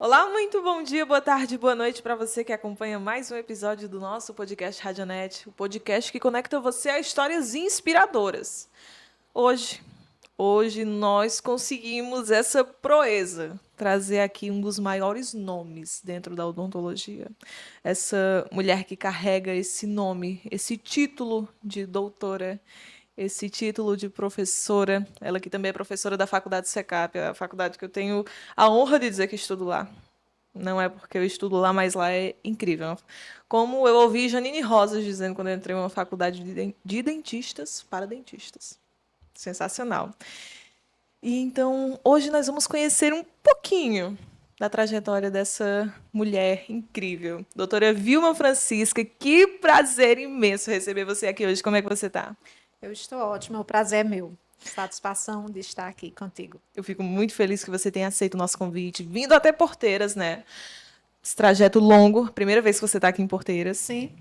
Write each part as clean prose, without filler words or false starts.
Olá, muito bom dia, boa tarde, boa noite para você que acompanha mais um episódio do nosso podcast Radionet, o podcast que conecta você a histórias inspiradoras. Hoje, hoje nós conseguimos essa proeza, trazer aqui um dos maiores nomes dentro da odontologia. Essa mulher que carrega esse nome, esse título de doutora, esse título de professora, ela que também é professora da Faculdade SECAP, a faculdade que eu tenho a honra de dizer que estudo lá. Não é porque eu estudo lá, mas lá é incrível. Como eu ouvi Janine Rosas dizendo quando eu entrei em uma faculdade de dentistas para dentistas. Sensacional. E então, hoje nós vamos conhecer um pouquinho da trajetória dessa mulher incrível. Doutora Vilma Francisca, que prazer imenso receber você aqui hoje. Como é que você está? Eu estou ótima, o prazer é meu. Satisfação de estar aqui contigo. Eu fico muito feliz que você tenha aceito o nosso convite, vindo até Porteiras, né? Esse trajeto longo, primeira vez que você está aqui em Porteiras. Sim,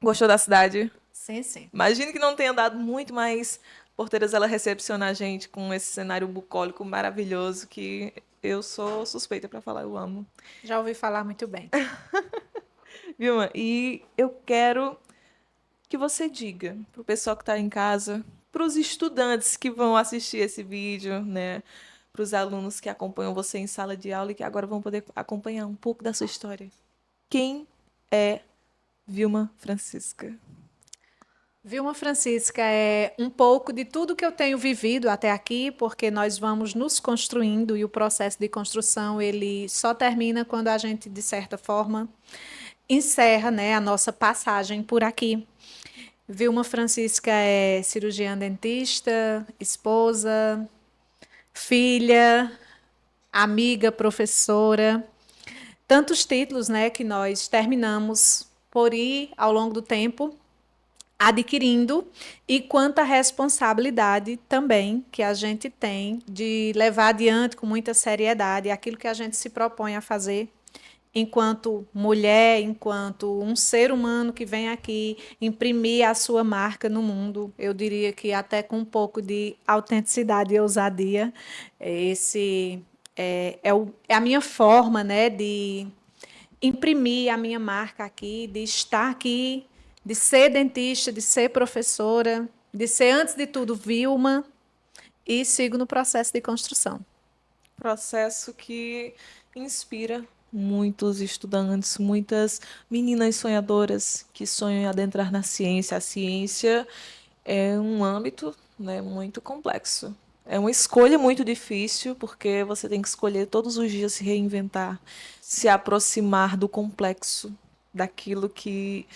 Gostou da cidade? sim, sim. Imagino que não tenha dado muito, mas Porteiras ela recepciona a gente com esse cenário bucólico maravilhoso que eu sou suspeita para falar, eu amo. Já ouvi falar muito bem. Vilma, e eu quero que você diga para o pessoal que está em casa, para os estudantes que vão assistir esse vídeo, né, para os alunos que acompanham você em sala de aula e que agora vão poder acompanhar um pouco da sua história. Quem é Vilma Francisca? Vilma Francisca é um pouco de tudo que eu tenho vivido até aqui, porque nós vamos nos construindo e o processo de construção ele só termina quando a gente, de certa forma, encerra, né, a nossa passagem por aqui. Vilma Francisca é cirurgiã dentista, esposa, filha, amiga, professora. Tantos títulos, né, que nós terminamos por ir ao longo do tempo adquirindo e quanta responsabilidade também que a gente tem de levar adiante com muita seriedade aquilo que a gente se propõe a fazer enquanto mulher, enquanto um ser humano que vem aqui imprimir a sua marca no mundo. Eu diria que até com um pouco de autenticidade e ousadia, esse é a minha forma, né, de imprimir a minha marca aqui, de estar aqui, de ser dentista, de ser professora, de ser, antes de tudo, Vilma, e sigo no processo de construção. Processo que inspira muitos estudantes, muitas meninas sonhadoras que sonham em adentrar na ciência. A ciência é um âmbito, né, muito complexo. É uma escolha muito difícil, porque você tem que escolher todos os dias se reinventar, se aproximar do complexo, daquilo que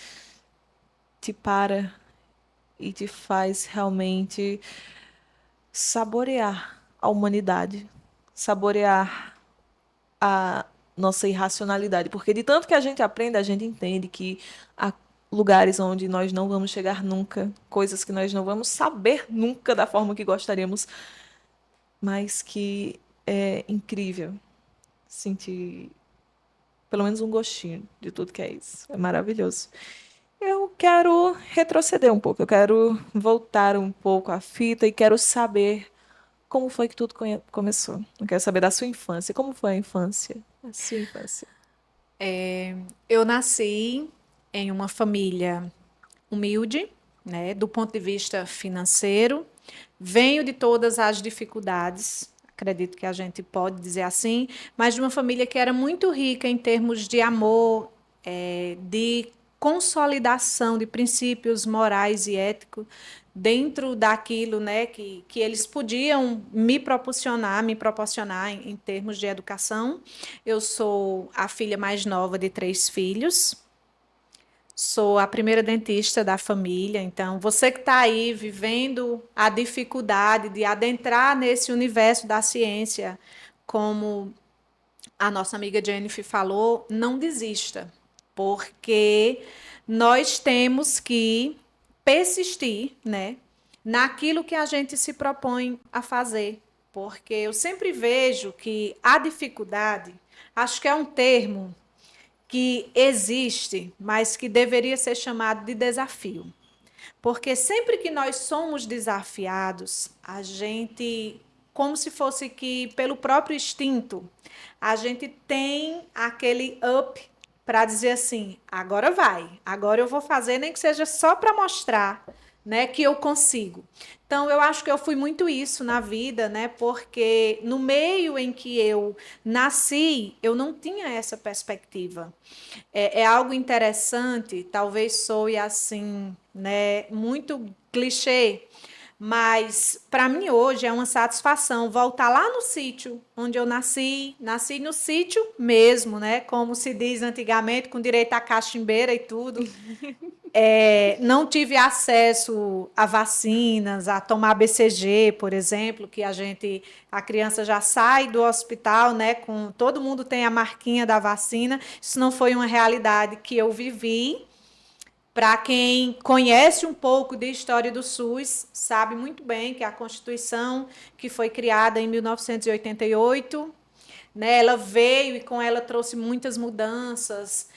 te para e te faz realmente saborear a humanidade, saborear a nossa irracionalidade, porque de tanto que a gente aprende, a gente entende que há lugares onde nós não vamos chegar nunca, coisas que nós não vamos saber nunca da forma que gostaríamos, mas que é incrível sentir pelo menos um gostinho de tudo que é isso. É maravilhoso. Eu quero retroceder um pouco, eu quero voltar um pouco à fita e quero saber como foi que tudo começou. Eu quero saber da sua infância. Como foi a infância? A sua infância. Eu nasci em uma família humilde, né, do ponto de vista financeiro. Venho de todas as dificuldades, acredito que a gente pode dizer assim, mas de uma família que era muito rica em termos de amor, de consolidação de princípios morais e éticos dentro daquilo, né, que eles podiam me proporcionar em termos de educação. Eu sou a filha mais nova de 3 filhos. Sou a primeira dentista da família, então você que está aí vivendo a dificuldade de adentrar nesse universo da ciência, como a nossa amiga Jennifer falou, não desista, porque nós temos que persistir, né, naquilo que a gente se propõe a fazer, porque eu sempre vejo que a dificuldade, acho que é um termo que existe, mas que deveria ser chamado de desafio. Porque sempre que nós somos desafiados, a gente como se fosse que, pelo próprio instinto, a gente tem aquele up para dizer assim, agora vai, agora eu vou fazer, nem que seja só para mostrar, né, que eu consigo. Então, eu acho que eu fui muito isso na vida, né, porque no meio em que eu nasci, eu não tinha essa perspectiva. É algo interessante, talvez soe assim, né, muito clichê, mas para mim hoje é uma satisfação voltar lá no sítio onde eu nasci no sítio mesmo, né? Como se diz antigamente, com direito à cachimbeira e tudo. Não tive acesso a vacinas, a tomar BCG, por exemplo, que a criança já sai do hospital, né? Com todo mundo tem a marquinha da vacina. Isso não foi uma realidade que eu vivi. Para quem conhece um pouco de história do SUS, sabe muito bem que a Constituição, que foi criada em 1988, né, ela veio e com ela trouxe muitas mudanças.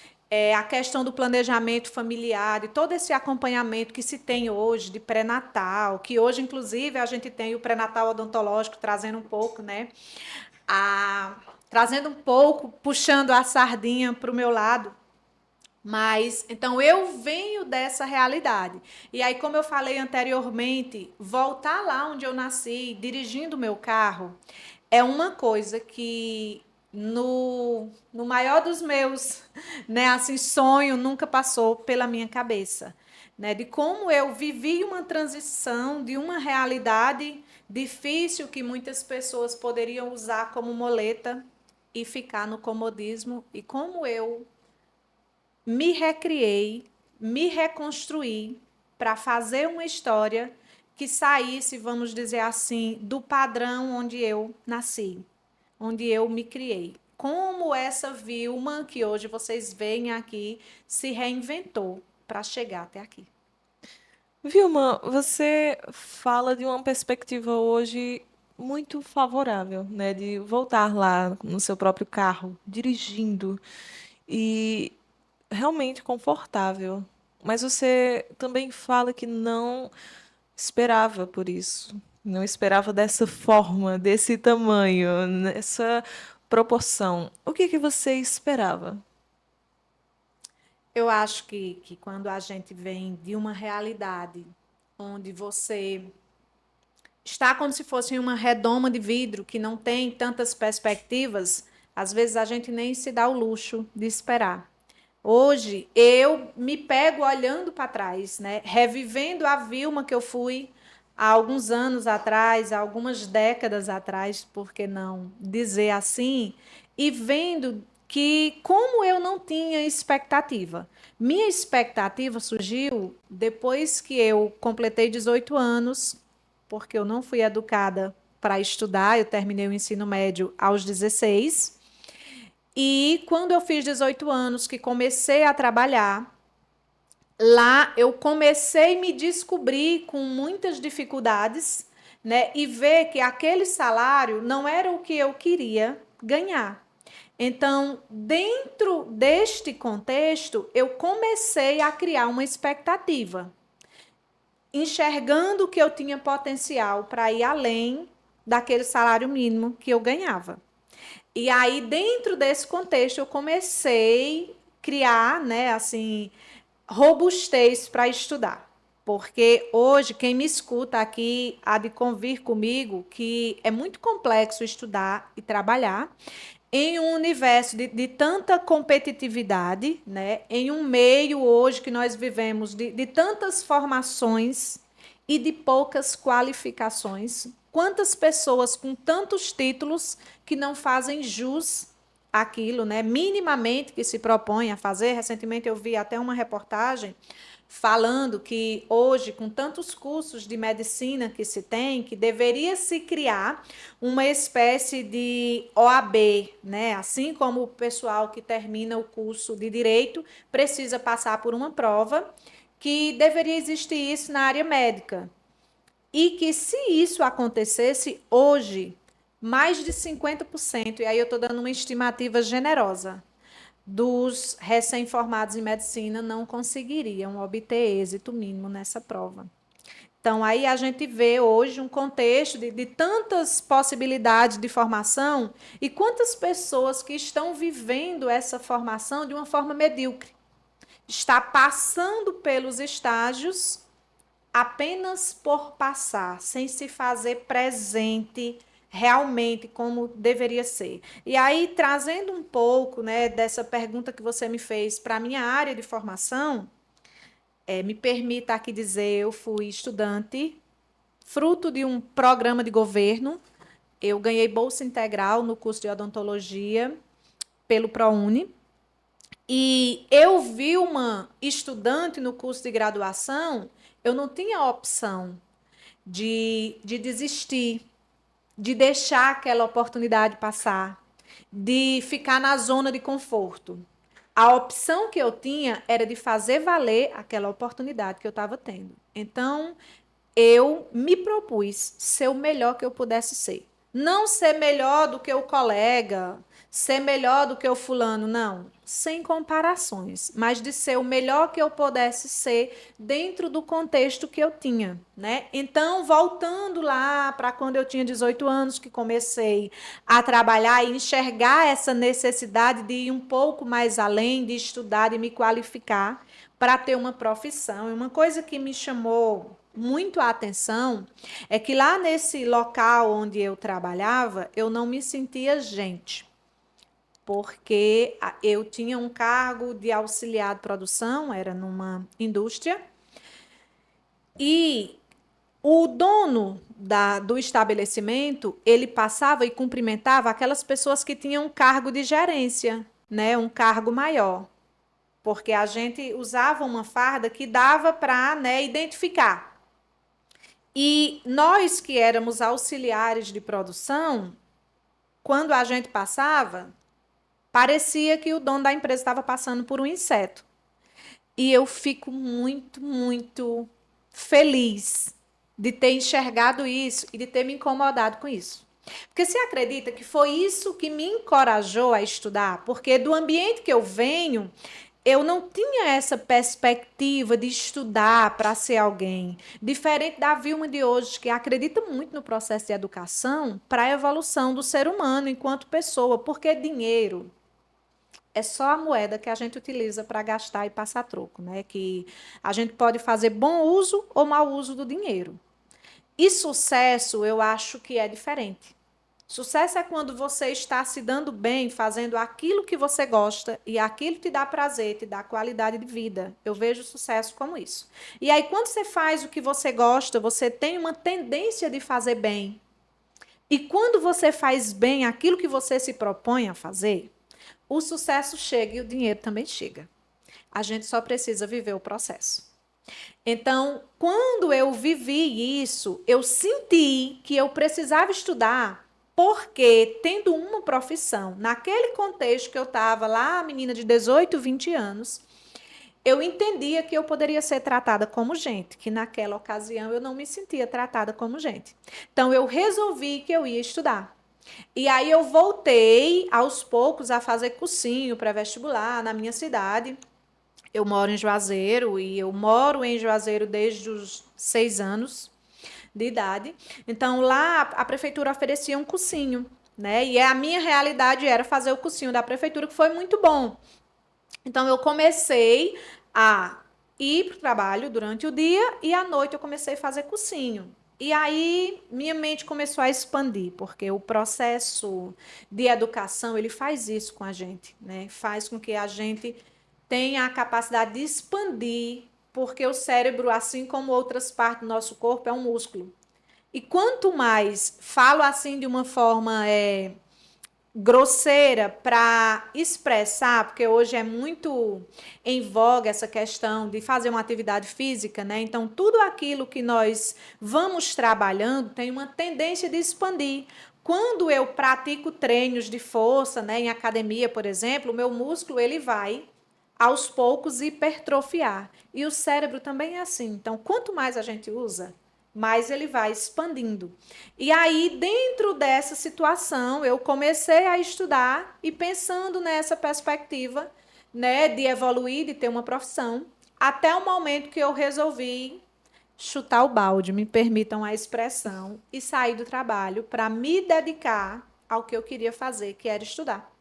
A questão do planejamento familiar e todo esse acompanhamento que se tem hoje de pré-natal, que hoje, inclusive, a gente tem o pré-natal odontológico trazendo um pouco, né? Trazendo um pouco, puxando a sardinha para o meu lado, mas, então, eu venho dessa realidade. E aí, como eu falei anteriormente, voltar lá onde eu nasci, dirigindo o meu carro, é uma coisa que no maior dos meus, né, assim, sonho nunca passou pela minha cabeça, né, de como eu vivi uma transição de uma realidade difícil que muitas pessoas poderiam usar como muleta e ficar no comodismo e como eu me recriei, me reconstruí para fazer uma história que saísse, vamos dizer assim, do padrão onde eu nasci, onde eu me criei. Como essa Vilma, que hoje vocês veem aqui, se reinventou para chegar até aqui. Vilma, você fala de uma perspectiva hoje muito favorável, né, de voltar lá no seu próprio carro, dirigindo e realmente confortável. Mas você também fala que não esperava por isso, não esperava dessa forma, desse tamanho, nessa proporção. O que que você esperava? Eu acho que quando a gente vem de uma realidade onde você está como se fosse uma redoma de vidro que não tem tantas perspectivas, às vezes a gente nem se dá o luxo de esperar. Hoje eu me pego olhando para trás, né, revivendo a Vilma que eu fui há alguns anos atrás, há algumas décadas atrás, por que não dizer assim, e vendo que como eu não tinha expectativa. Minha expectativa surgiu depois que eu completei 18 anos, porque eu não fui educada para estudar, eu terminei o ensino médio aos 16. E quando eu fiz 18 anos, que comecei a trabalhar, lá eu comecei a me descobrir com muitas dificuldades, né? E ver que aquele salário não era o que eu queria ganhar. Então, dentro deste contexto, eu comecei a criar uma expectativa, enxergando que eu tinha potencial para ir além daquele salário mínimo que eu ganhava. E aí, dentro desse contexto, eu comecei a criar, né, assim, robustez para estudar. Porque hoje, quem me escuta aqui há de convir comigo que é muito complexo estudar e trabalhar em um universo de tanta competitividade, né? Em um meio hoje que nós vivemos de tantas formações e de poucas qualificações. Quantas pessoas com tantos títulos que não fazem jus àquilo, né? Minimamente que se propõem a fazer. Recentemente eu vi até uma reportagem falando que hoje, com tantos cursos de medicina que se tem, que deveria se criar uma espécie de OAB, né? Assim como o pessoal que termina o curso de direito precisa passar por uma prova, que deveria existir isso na área médica. E que se isso acontecesse hoje, mais de 50%, e aí eu estou dando uma estimativa generosa, dos recém-formados em medicina não conseguiriam obter êxito mínimo nessa prova. Então, aí a gente vê hoje um contexto de tantas possibilidades de formação e quantas pessoas que estão vivendo essa formação de uma forma medíocre. Está passando pelos estágios apenas por passar, sem se fazer presente realmente como deveria ser. E aí, trazendo um pouco, né, dessa pergunta que você me fez para a minha área de formação, me permita aqui dizer, eu fui estudante, fruto de um programa de governo. Eu ganhei bolsa integral no curso de odontologia pelo ProUni. E eu vi uma estudante no curso de graduação, eu não tinha opção de desistir, de deixar aquela oportunidade passar, de ficar na zona de conforto. A opção que eu tinha era de fazer valer aquela oportunidade que eu estava tendo. Então, eu me propus ser o melhor que eu pudesse ser. Não ser melhor do que o colega, ser melhor do que o fulano, não. Sem comparações, mas de ser o melhor que eu pudesse ser dentro do contexto que eu tinha, né? Então, voltando lá para quando eu tinha 18 anos, que comecei a trabalhar e enxergar essa necessidade de ir um pouco mais além, de estudar e me qualificar para ter uma profissão. E uma coisa que me chamou muito a atenção é que lá nesse local onde eu trabalhava, eu não me sentia gente, porque eu tinha um cargo de auxiliar de produção, era numa indústria, e o dono do estabelecimento, ele passava e cumprimentava aquelas pessoas que tinham um cargo de gerência, né, um cargo maior, porque a gente usava uma farda que dava para, né, identificar. E nós que éramos auxiliares de produção, quando a gente passava, parecia que o dono da empresa estava passando por um inseto. E eu fico muito, muito feliz de ter enxergado isso e de ter me incomodado com isso. Porque você acredita que foi isso que me encorajou a estudar? Porque do ambiente que eu venho, eu não tinha essa perspectiva de estudar para ser alguém. Diferente da Vilma de hoje, que acredita muito no processo de educação para a evolução do ser humano enquanto pessoa, porque dinheiro é só a moeda que a gente utiliza para gastar e passar troco, né? Que a gente pode fazer bom uso ou mau uso do dinheiro. E sucesso, eu acho que é diferente. Sucesso é quando você está se dando bem, fazendo aquilo que você gosta e aquilo te dá prazer, te dá qualidade de vida. Eu vejo sucesso como isso. E aí, quando você faz o que você gosta, você tem uma tendência de fazer bem. E quando você faz bem aquilo que você se propõe a fazer, o sucesso chega e o dinheiro também chega. A gente só precisa viver o processo. Então, quando eu vivi isso, eu senti que eu precisava estudar, porque tendo uma profissão, naquele contexto que eu estava lá, menina de 18, 20 anos, eu entendia que eu poderia ser tratada como gente, que naquela ocasião eu não me sentia tratada como gente. Então, eu resolvi que eu ia estudar. E aí eu voltei aos poucos a fazer cursinho pré-vestibular na minha cidade. Eu moro em Juazeiro e eu moro em Juazeiro desde os 6 anos de idade. Então, lá a prefeitura oferecia um cursinho, né? E a minha realidade era fazer o cursinho da prefeitura, que foi muito bom. Então, eu comecei a ir para o trabalho durante o dia e à noite eu comecei a fazer cursinho. E aí, minha mente começou a expandir, porque o processo de educação, ele faz isso com a gente, né? Faz com que a gente tenha a capacidade de expandir, porque o cérebro, assim como outras partes do nosso corpo, é um músculo. E quanto mais falo assim de uma forma grosseira para expressar, porque hoje é muito em voga essa questão de fazer uma atividade física, né? Então, tudo aquilo que nós vamos trabalhando tem uma tendência de expandir. Quando eu pratico treinos de força, né, em academia, por exemplo, o meu músculo ele vai aos poucos hipertrofiar. E o cérebro também é assim. Então, quanto mais a gente usa, mais ele vai expandindo. E aí, dentro dessa situação, eu comecei a estudar e pensando nessa perspectiva, né, de evoluir, de ter uma profissão, até o momento que eu resolvi chutar o balde, me permitam a expressão, e sair do trabalho para me dedicar ao que eu queria fazer, que era estudar.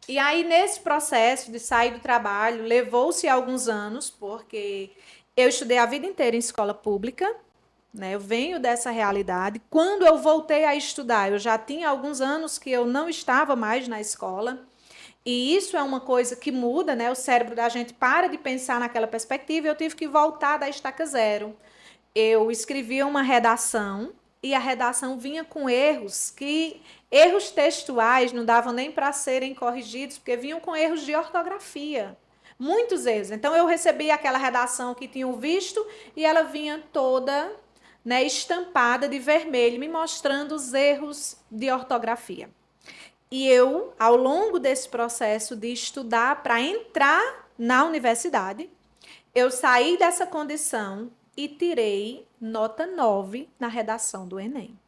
E aí, nesse processo de sair do trabalho, levou-se alguns anos, porque eu estudei a vida inteira em escola pública, né? Eu venho dessa realidade. Quando eu voltei a estudar, eu já tinha alguns anos que eu não estava mais na escola. E isso é uma coisa que muda, né? O cérebro da gente para de pensar naquela perspectiva e eu tive que voltar da estaca zero. Eu escrevia uma redação e a redação vinha com erros textuais não davam nem para serem corrigidos, porque vinham com erros de ortografia. Muitos erros. Então eu recebi aquela redação que tinham visto e ela vinha toda, né, estampada de vermelho, me mostrando os erros de ortografia. E eu, ao longo desse processo de estudar para entrar na universidade, eu saí dessa condição e tirei nota 9 na redação do Enem.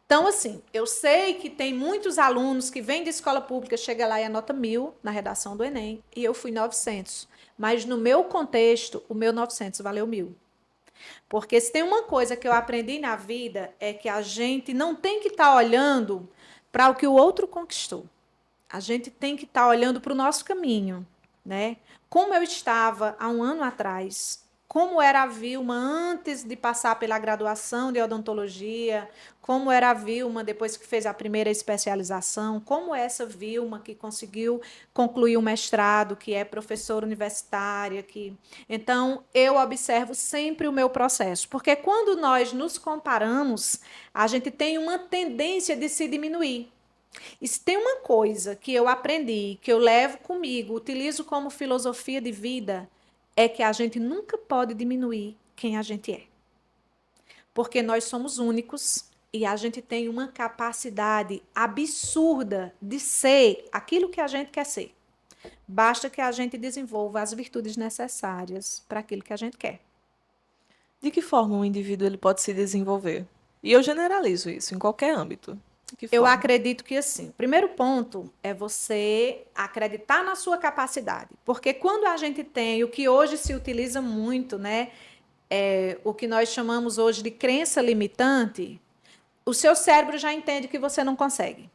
Então, assim, eu sei que tem muitos alunos que vêm de escola pública, chega lá e anota 1000 na redação do Enem, e eu fui 900. Mas no meu contexto, o meu 900 valeu 1000. Porque se tem uma coisa que eu aprendi na vida, é que a gente não tem que estar olhando para o que o outro conquistou. A gente tem que estar olhando para o nosso caminho, né? Como eu estava há um ano atrás, como era a Vilma antes de passar pela graduação de odontologia, como era a Vilma depois que fez a primeira especialização, como é essa Vilma que conseguiu concluir o mestrado, que é professora universitária, que então eu observo sempre o meu processo, porque quando nós nos comparamos, a gente tem uma tendência de se diminuir. E se tem uma coisa que eu aprendi, que eu levo comigo, utilizo como filosofia de vida, é que a gente nunca pode diminuir quem a gente é. Porque nós somos únicos e a gente tem uma capacidade absurda de ser aquilo que a gente quer ser. Basta que a gente desenvolva as virtudes necessárias para aquilo que a gente quer. De que forma um indivíduo ele pode se desenvolver? E eu generalizo isso em qualquer âmbito. De que Eu forma? acredito que assim, o primeiro ponto é você acreditar na sua capacidade, porque quando a gente tem o que hoje se utiliza muito, né, o que nós chamamos hoje de crença limitante, o seu cérebro já entende que você não consegue.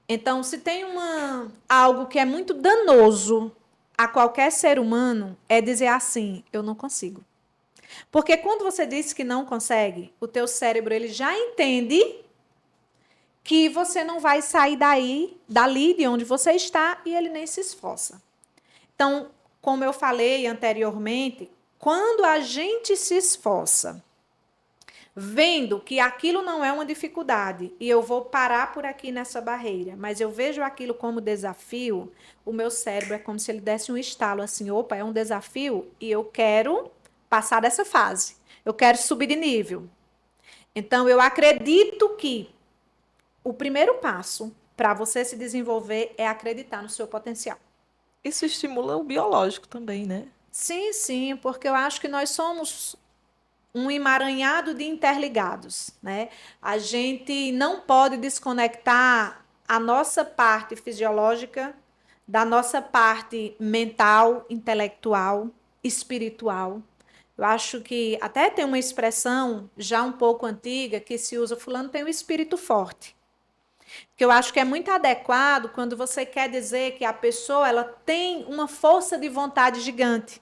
Então, se tem algo que é muito danoso a qualquer ser humano, é dizer assim, eu não consigo. Porque quando você diz que não consegue, o teu cérebro ele já entende que você não vai sair dali de onde você está, e ele nem se esforça. Então, como eu falei anteriormente, quando a gente se esforça, vendo que aquilo não é uma dificuldade e eu vou parar por aqui nessa barreira, mas eu vejo aquilo como desafio, o meu cérebro é como se ele desse um estalo assim, opa, é um desafio e eu quero passar dessa fase. Eu quero subir de nível. Então, eu acredito que o primeiro passo para você se desenvolver é acreditar no seu potencial. Isso estimula o biológico também, né? Sim, sim, porque eu acho que nós somos um emaranhado de interligados, né? A gente não pode desconectar a nossa parte fisiológica da nossa parte mental, intelectual, espiritual. Eu acho que até tem uma expressão já um pouco antiga que se usa, fulano tem um espírito forte. Que eu acho que é muito adequado quando você quer dizer que a pessoa ela tem uma força de vontade gigante.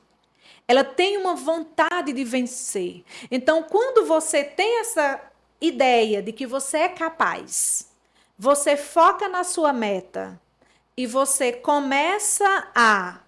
Ela tem uma vontade de vencer. Então, quando você tem essa ideia de que você é capaz, você foca na sua meta e você começa a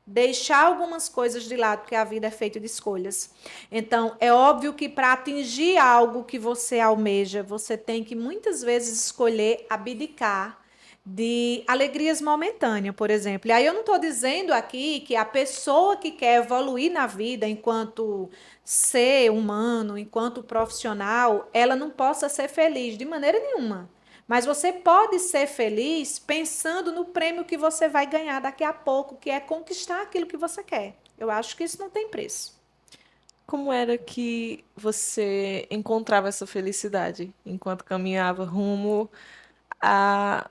deixar algumas coisas de lado, porque a vida é feita de escolhas. Então, é óbvio que para atingir algo que você almeja, você tem que muitas vezes escolher abdicar de alegrias momentâneas, por exemplo. E aí eu não estou dizendo aqui que a pessoa que quer evoluir na vida enquanto ser humano, enquanto profissional, ela não possa ser feliz de maneira nenhuma. Mas você pode ser feliz pensando no prêmio que você vai ganhar daqui a pouco, que é conquistar aquilo que você quer. Eu acho que isso não tem preço. Como era que você encontrava essa felicidade enquanto caminhava rumo a.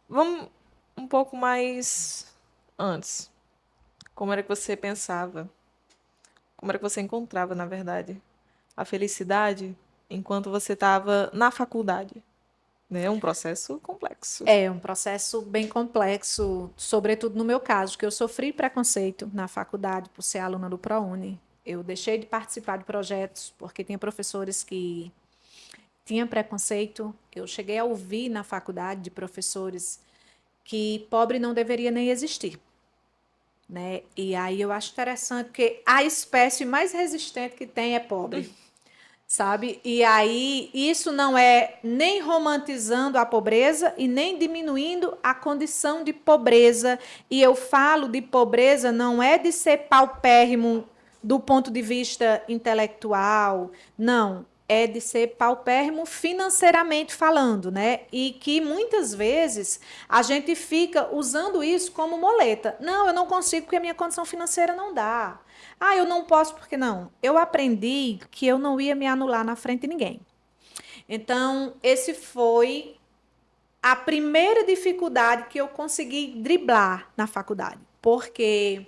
Vamos um pouco mais antes. Como era que você pensava? Como era que você encontrava, na verdade? a felicidade enquanto você estava na faculdade, né? É um processo complexo. É um processo bem complexo, sobretudo no meu caso, que eu sofri preconceito na faculdade por ser aluna do ProUni. Eu deixei de participar de projetos porque tinha professores que tinham preconceito. Eu cheguei a ouvir na faculdade de professores que pobre não deveria nem existir, né? E aí eu acho interessante porque a espécie mais resistente que tem é pobre. Sabe? E aí, isso não é nem romantizando a pobreza e nem diminuindo a condição de pobreza. E eu falo de pobreza não é de ser paupérrimo do ponto de vista intelectual, não. É de ser paupérrimo financeiramente falando, né? E que muitas vezes a gente fica usando isso como muleta. Não, eu não consigo porque a minha condição financeira não dá. Ah, eu não posso porque não. Eu aprendi que eu não ia me anular na frente de ninguém. Então, esse foi a primeira dificuldade que eu consegui driblar na faculdade. Porque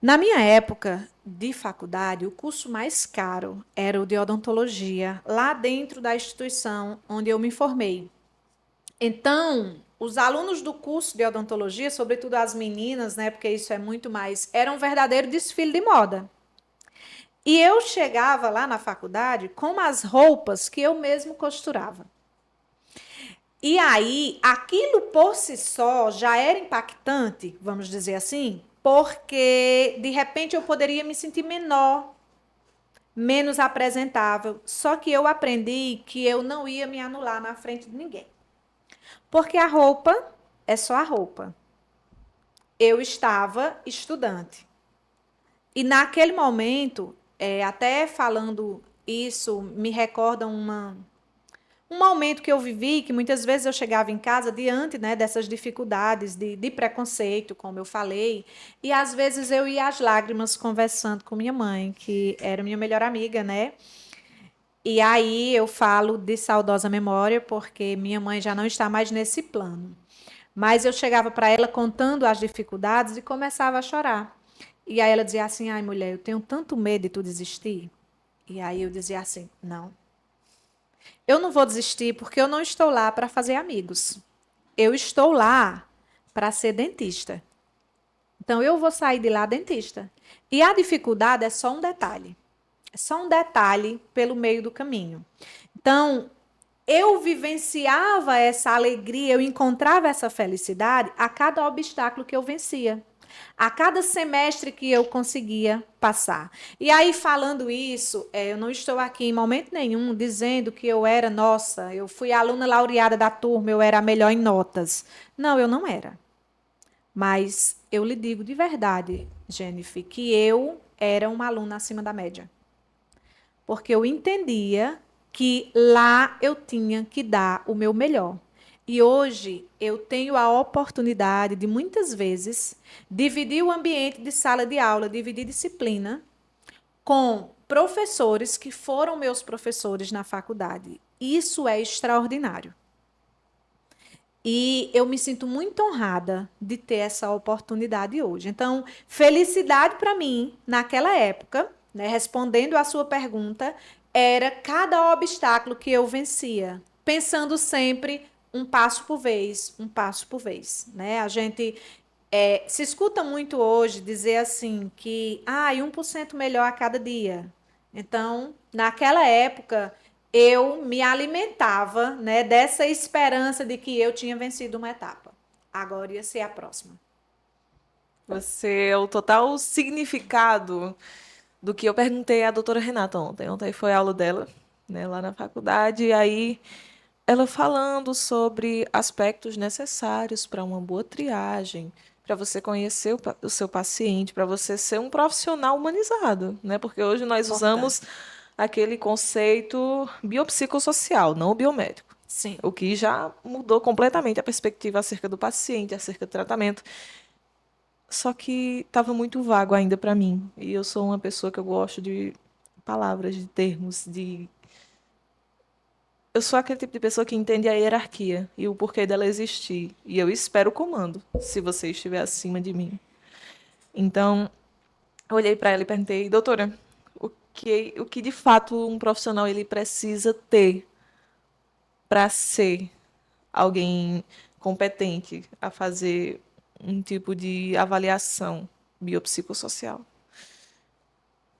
na minha época de faculdade, o curso mais caro era o de odontologia, lá dentro da instituição onde eu me formei. Então, os alunos do curso de odontologia, sobretudo as meninas, né, porque isso é muito mais, era um verdadeiro desfile de moda. E eu chegava lá na faculdade com as roupas que eu mesmo costurava. E aí, aquilo por si só já era impactante, vamos dizer assim, porque de repente eu poderia me sentir menor, menos apresentável. Só que eu aprendi que eu não ia me anular na frente de ninguém. Porque a roupa é só a roupa. Eu estava estudante. E naquele momento, até falando isso, me recorda um momento que eu vivi, que muitas vezes eu chegava em casa diante, né, dessas dificuldades de preconceito, como eu falei, e às vezes eu ia às lágrimas conversando com minha mãe, que era minha melhor amiga, né? E aí eu falo de saudosa memória, porque minha mãe já não está mais nesse plano. Mas eu chegava para ela contando as dificuldades e começava a chorar. E aí ela dizia assim: ai, mulher, eu tenho tanto medo de tu desistir. E aí eu dizia assim: não. Eu não vou desistir porque eu não estou lá para fazer amigos. Eu estou lá para ser dentista. Então eu vou sair de lá dentista. E a dificuldade é só um detalhe. É só um detalhe pelo meio do caminho. Então, eu vivenciava essa alegria, eu encontrava essa felicidade a cada obstáculo que eu vencia, a cada semestre que eu conseguia passar. E aí, falando isso, eu não estou aqui em momento nenhum dizendo que eu era, nossa, eu fui a aluna laureada da turma, eu era a melhor em notas. Não, eu não era. Mas eu lhe digo de verdade, Jennifer, que eu era uma aluna acima da média. Porque eu entendia que lá eu tinha que dar o meu melhor. E hoje eu tenho a oportunidade de muitas vezes dividir o ambiente de sala de aula, dividir disciplina com professores que foram meus professores na faculdade. Isso é extraordinário. E eu me sinto muito honrada de ter essa oportunidade hoje. Então, felicidade para mim, naquela época, né, respondendo à sua pergunta, era cada obstáculo que eu vencia, pensando sempre um passo por vez. Né? A gente se escuta muito hoje dizer assim que 1% melhor a cada dia. Então, naquela época, eu me alimentava, né, dessa esperança de que eu tinha vencido uma etapa. Agora ia ser a próxima. Você é o total significado do que eu perguntei à doutora Renata ontem. Ontem foi a aula dela, né, lá na faculdade, e aí ela falando sobre aspectos necessários para uma boa triagem, para você conhecer o seu paciente, para você ser um profissional humanizado, né? Porque hoje nós usamos Importante. aquele conceito biopsicossocial, não o biomédico. Sim. O que já mudou completamente a perspectiva acerca do paciente, acerca do tratamento. Só que estava muito vago ainda para mim. E eu sou uma pessoa que eu gosto de palavras, de termos, de eu sou aquele tipo de pessoa que entende a hierarquia e o porquê dela existir. E eu espero o comando, se você estiver acima de mim. Então, eu olhei para ela e perguntei, doutora, o que de fato um profissional ele precisa ter para ser alguém competente a fazer um tipo de avaliação biopsicossocial.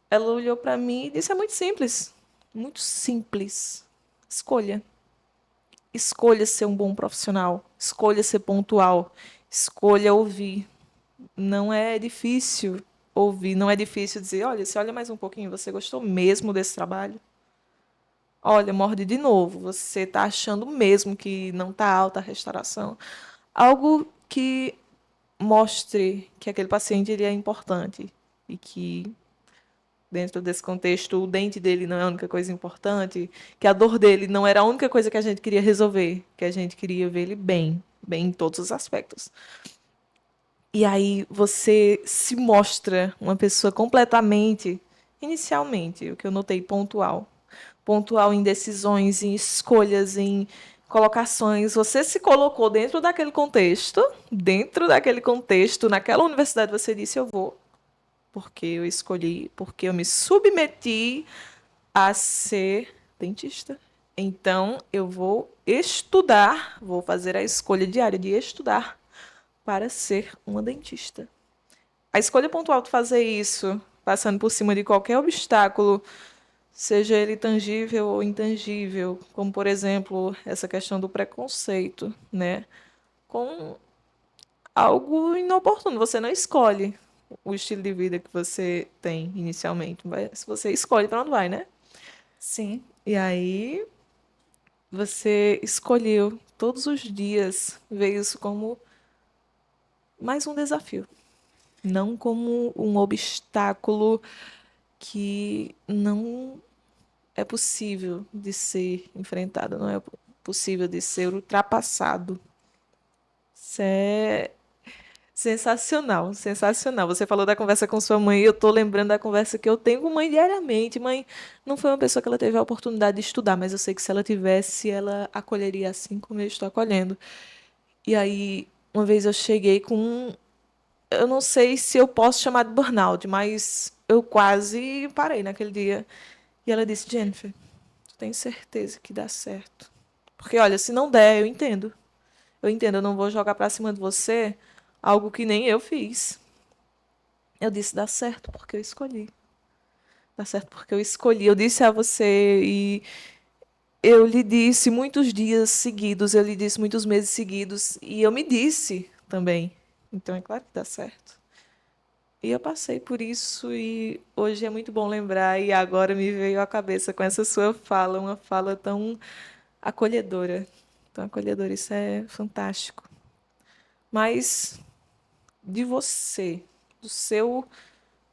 Ela olhou para mim e disse: é muito simples. Muito simples. Escolha. Escolha ser um bom profissional. Escolha ser pontual. Escolha ouvir. Não é difícil ouvir. Não é difícil dizer: olha, você olha mais um pouquinho, você gostou mesmo desse trabalho? Olha, morde de novo. Você está achando mesmo que não está alta a restauração? Algo que mostre que aquele paciente ele é importante e que dentro desse contexto o dente dele não é a única coisa importante, que a dor dele não era a única coisa que a gente queria resolver, que a gente queria ver ele bem, bem em todos os aspectos. E aí você se mostra uma pessoa completamente, inicialmente, o que eu notei, pontual. Pontual em decisões, em escolhas, em colocações. Você se colocou dentro daquele contexto, naquela universidade você disse: eu vou, porque eu escolhi, porque eu me submeti a ser dentista. Então, eu vou estudar, vou fazer a escolha diária de estudar para ser uma dentista. A escolha pontual de fazer isso, passando por cima de qualquer obstáculo, seja ele tangível ou intangível, como, por exemplo, essa questão do preconceito, né? Com algo inoportuno. Você não escolhe o estilo de vida que você tem inicialmente, mas você escolhe para onde vai, né? Sim. E aí você escolheu todos os dias ver isso como mais um desafio, não como um obstáculo que não é possível de ser enfrentado, não é possível de ser ultrapassado. Isso é sensacional, sensacional. Você falou da conversa com sua mãe, e eu tô lembrando da conversa que eu tenho com mãe diariamente. Mãe não foi uma pessoa que ela teve a oportunidade de estudar, mas eu sei que se ela tivesse, ela acolheria assim como eu estou acolhendo. E aí, uma vez eu cheguei com eu não sei se eu posso chamar de burnout, mas eu quase parei naquele dia. E ela disse: Jennifer, tu tem certeza que dá certo? Porque, olha, se não der, eu entendo. Eu entendo, eu não vou jogar pra cima de você algo que nem eu fiz. Eu disse: dá certo porque eu escolhi. Dá certo porque eu escolhi. Eu disse a você e eu lhe disse muitos dias seguidos, eu lhe disse muitos meses seguidos e eu me disse também. Então é claro que dá certo. E eu passei por isso e hoje é muito bom lembrar e agora me veio à cabeça com essa sua fala, uma fala tão acolhedora. Tão acolhedora, isso é fantástico. Mas de você, do seu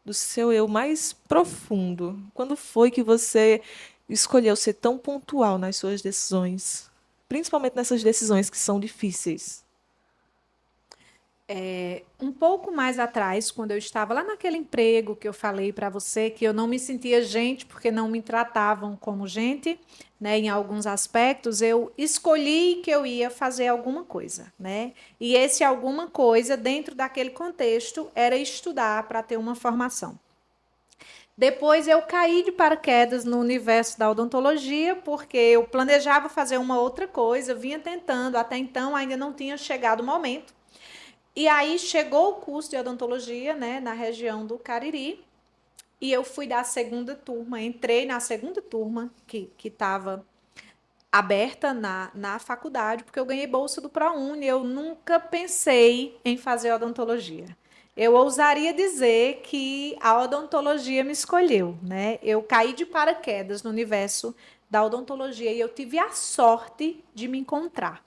do seu eu mais profundo, quando foi que você escolheu ser tão pontual nas suas decisões? Principalmente nessas decisões que são difíceis. Um pouco mais atrás, quando eu estava lá naquele emprego que eu falei para você, que eu não me sentia gente porque não me tratavam como gente, né? Em alguns aspectos, eu escolhi que eu ia fazer alguma coisa, né? E esse alguma coisa, dentro daquele contexto, era estudar para ter uma formação. Depois eu caí de paraquedas no universo da odontologia, porque eu planejava fazer uma outra coisa, vinha tentando, até então ainda não tinha chegado o momento. E aí chegou o curso de odontologia, né, na região do Cariri, e eu fui da segunda turma, entrei na segunda turma que estava aberta na faculdade, porque eu ganhei bolsa do ProUni, eu nunca pensei em fazer odontologia. Eu ousaria dizer que a odontologia me escolheu, né? Eu caí de paraquedas no universo da odontologia e eu tive a sorte de me encontrar.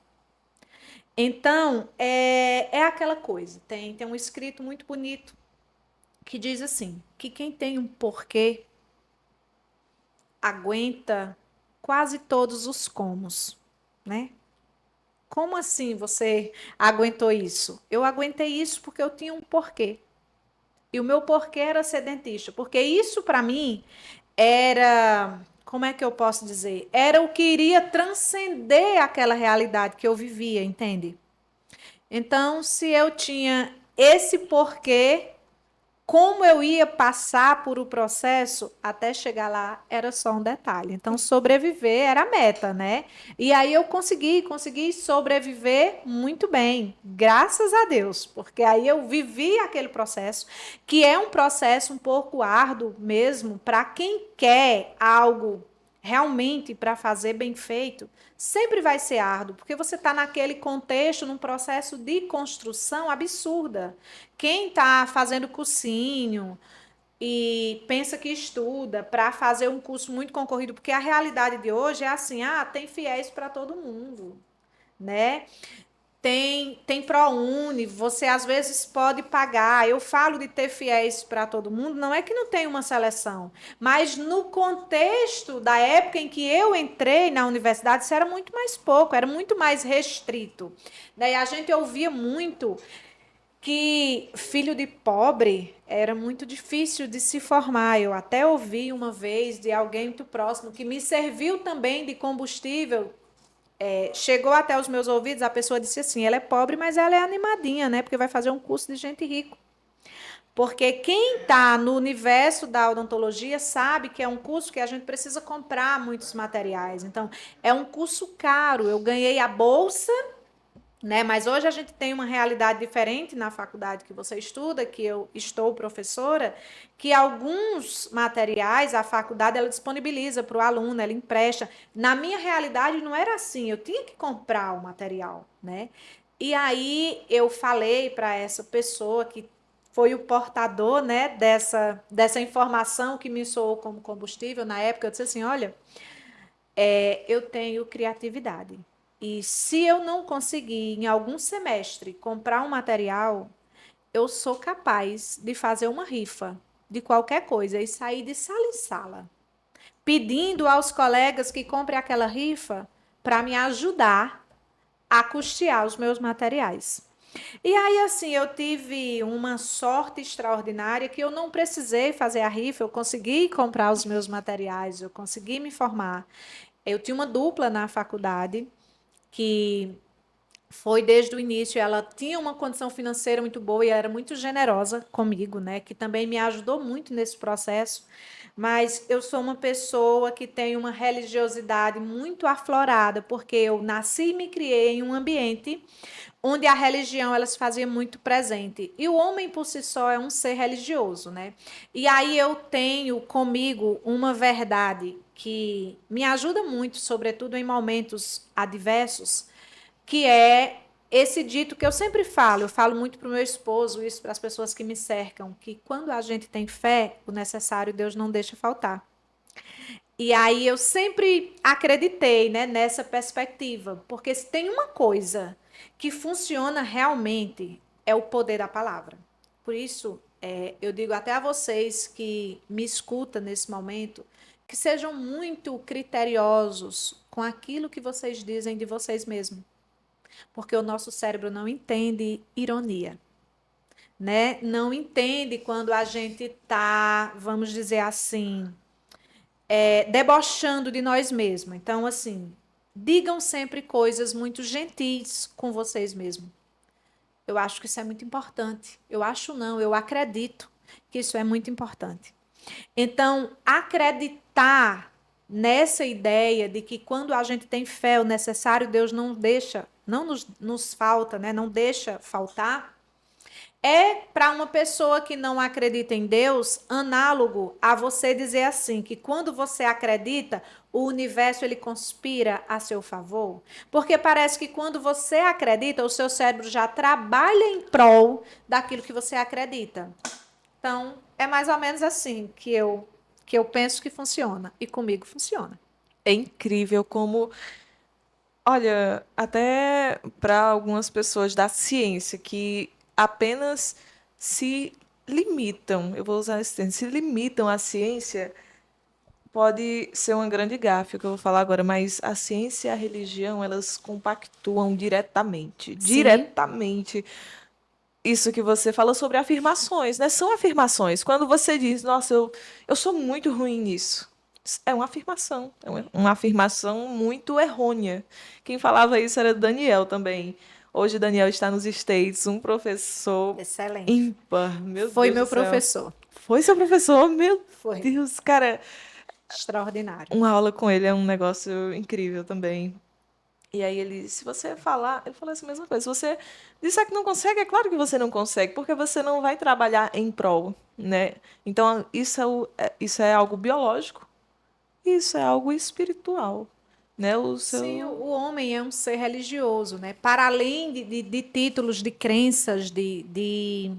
Então, é aquela coisa. Tem um escrito muito bonito que diz assim, que quem tem um porquê aguenta quase todos os comos, né? Como assim você aguentou isso? Eu aguentei isso porque eu tinha um porquê. E o meu porquê era ser dentista, porque isso para mim era, como é que eu posso dizer? Era o que iria transcender aquela realidade que eu vivia, entende? Então, se eu tinha esse porquê, como eu ia passar por o processo até chegar lá era só um detalhe. Então, sobreviver era a meta, né? E aí eu consegui sobreviver muito bem, graças a Deus, porque aí eu vivi aquele processo, que é um processo um pouco árduo mesmo, para quem quer algo realmente para fazer bem feito, sempre vai ser árduo, porque você está naquele contexto, num processo de construção absurda. Quem está fazendo cursinho e pensa que estuda para fazer um curso muito concorrido, porque a realidade de hoje é assim, tem fiéis para todo mundo, né? Tem ProUni, você às vezes pode pagar. Eu falo de ter fiéis para todo mundo, não é que não tem uma seleção, mas no contexto da época em que eu entrei na universidade, isso era muito mais pouco, era muito mais restrito. Daí a gente ouvia muito que filho de pobre era muito difícil de se formar. Eu até ouvi uma vez de alguém muito próximo que me serviu também de combustível. Chegou até os meus ouvidos, a pessoa disse assim, ela é pobre, mas ela é animadinha, né? Porque vai fazer um curso de gente rica. Porque quem está no universo da odontologia sabe que é um curso que a gente precisa comprar muitos materiais. Então, é um curso caro. Eu ganhei a bolsa, né? Mas hoje a gente tem uma realidade diferente na faculdade que você estuda, que eu estou professora, que alguns materiais a faculdade ela disponibiliza para o aluno, ela empresta. Na minha realidade não era assim, eu tinha que comprar o material, né? E aí eu falei para essa pessoa que foi o portador, né, dessa informação que me soou como combustível na época, eu disse assim, olha, eu tenho criatividade. E se eu não conseguir, em algum semestre, comprar um material, eu sou capaz de fazer uma rifa de qualquer coisa e sair de sala em sala, pedindo aos colegas que comprem aquela rifa para me ajudar a custear os meus materiais. E aí, assim, eu tive uma sorte extraordinária que eu não precisei fazer a rifa, eu consegui comprar os meus materiais, eu consegui me formar. Eu tinha uma dupla na faculdade que foi desde o início, ela tinha uma condição financeira muito boa e ela era muito generosa comigo, né? Que também me ajudou muito nesse processo. Mas eu sou uma pessoa que tem uma religiosidade muito aflorada, porque eu nasci e me criei em um ambiente onde a religião ela se fazia muito presente. E o homem por si só é um ser religioso, né? E aí eu tenho comigo uma verdade que me ajuda muito, sobretudo em momentos adversos, que é esse dito que eu sempre falo, eu falo muito para o meu esposo, isso para as pessoas que me cercam, que quando a gente tem fé, o necessário Deus não deixa faltar. E aí eu sempre acreditei, né, nessa perspectiva, porque se tem uma coisa que funciona realmente é o poder da palavra. Por isso, eu digo até a vocês que me escutam nesse momento, que sejam muito criteriosos com aquilo que vocês dizem de vocês mesmos, porque o nosso cérebro não entende ironia, né? Não entende quando a gente está, vamos dizer assim, debochando de nós mesmos. Então, assim, digam sempre coisas muito gentis com vocês mesmos. Eu acho que isso é muito importante. Eu acho não, eu acredito que isso é muito importante. Então, acreditar nessa ideia de que quando a gente tem fé, o necessário Deus não deixa, não nos falta, né? Não deixa faltar, é para uma pessoa que não acredita em Deus, análogo a você dizer assim, que quando você acredita, o universo ele conspira a seu favor. Porque parece que quando você acredita, o seu cérebro já trabalha em prol daquilo que você acredita. Então, é mais ou menos assim que eu penso que funciona. E comigo funciona. É incrível como, olha, até para algumas pessoas da ciência que apenas se limitam, eu vou usar esse termo, se limitam à ciência, pode ser uma grande gafe, o que eu vou falar agora, mas a ciência e a religião, elas compactuam diretamente, Sim, diretamente. Isso que você falou sobre afirmações, né? São afirmações. Quando você diz, nossa, eu sou muito ruim nisso. É uma afirmação. É uma afirmação muito errônea. Quem falava isso era Daniel também. Hoje Daniel está nos States, um professor Excelente. ímpar, meu Foi Deus meu do céu. professor. Foi seu professor? Meu Foi. Deus, cara, Extraordinário. uma aula com ele é um negócio incrível também. E aí ele, se você falar, ele falou essa mesma coisa. Se você disser que não consegue, é claro que você não consegue, porque você não vai trabalhar em prol, né? Então isso é algo biológico, isso é algo espiritual, né? O Sim, seu o homem é um ser religioso, né? Para além de títulos, de crenças, de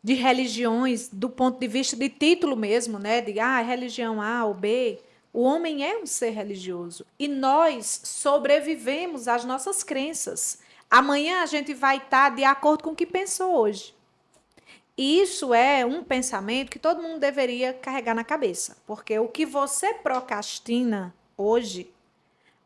religiões, do ponto de vista de título mesmo, né? De religião A ou B, o homem é um ser religioso. E nós sobrevivemos às nossas crenças. Amanhã a gente vai estar de acordo com o que pensou hoje. E isso é um pensamento que todo mundo deveria carregar na cabeça. Porque o que você procrastina hoje,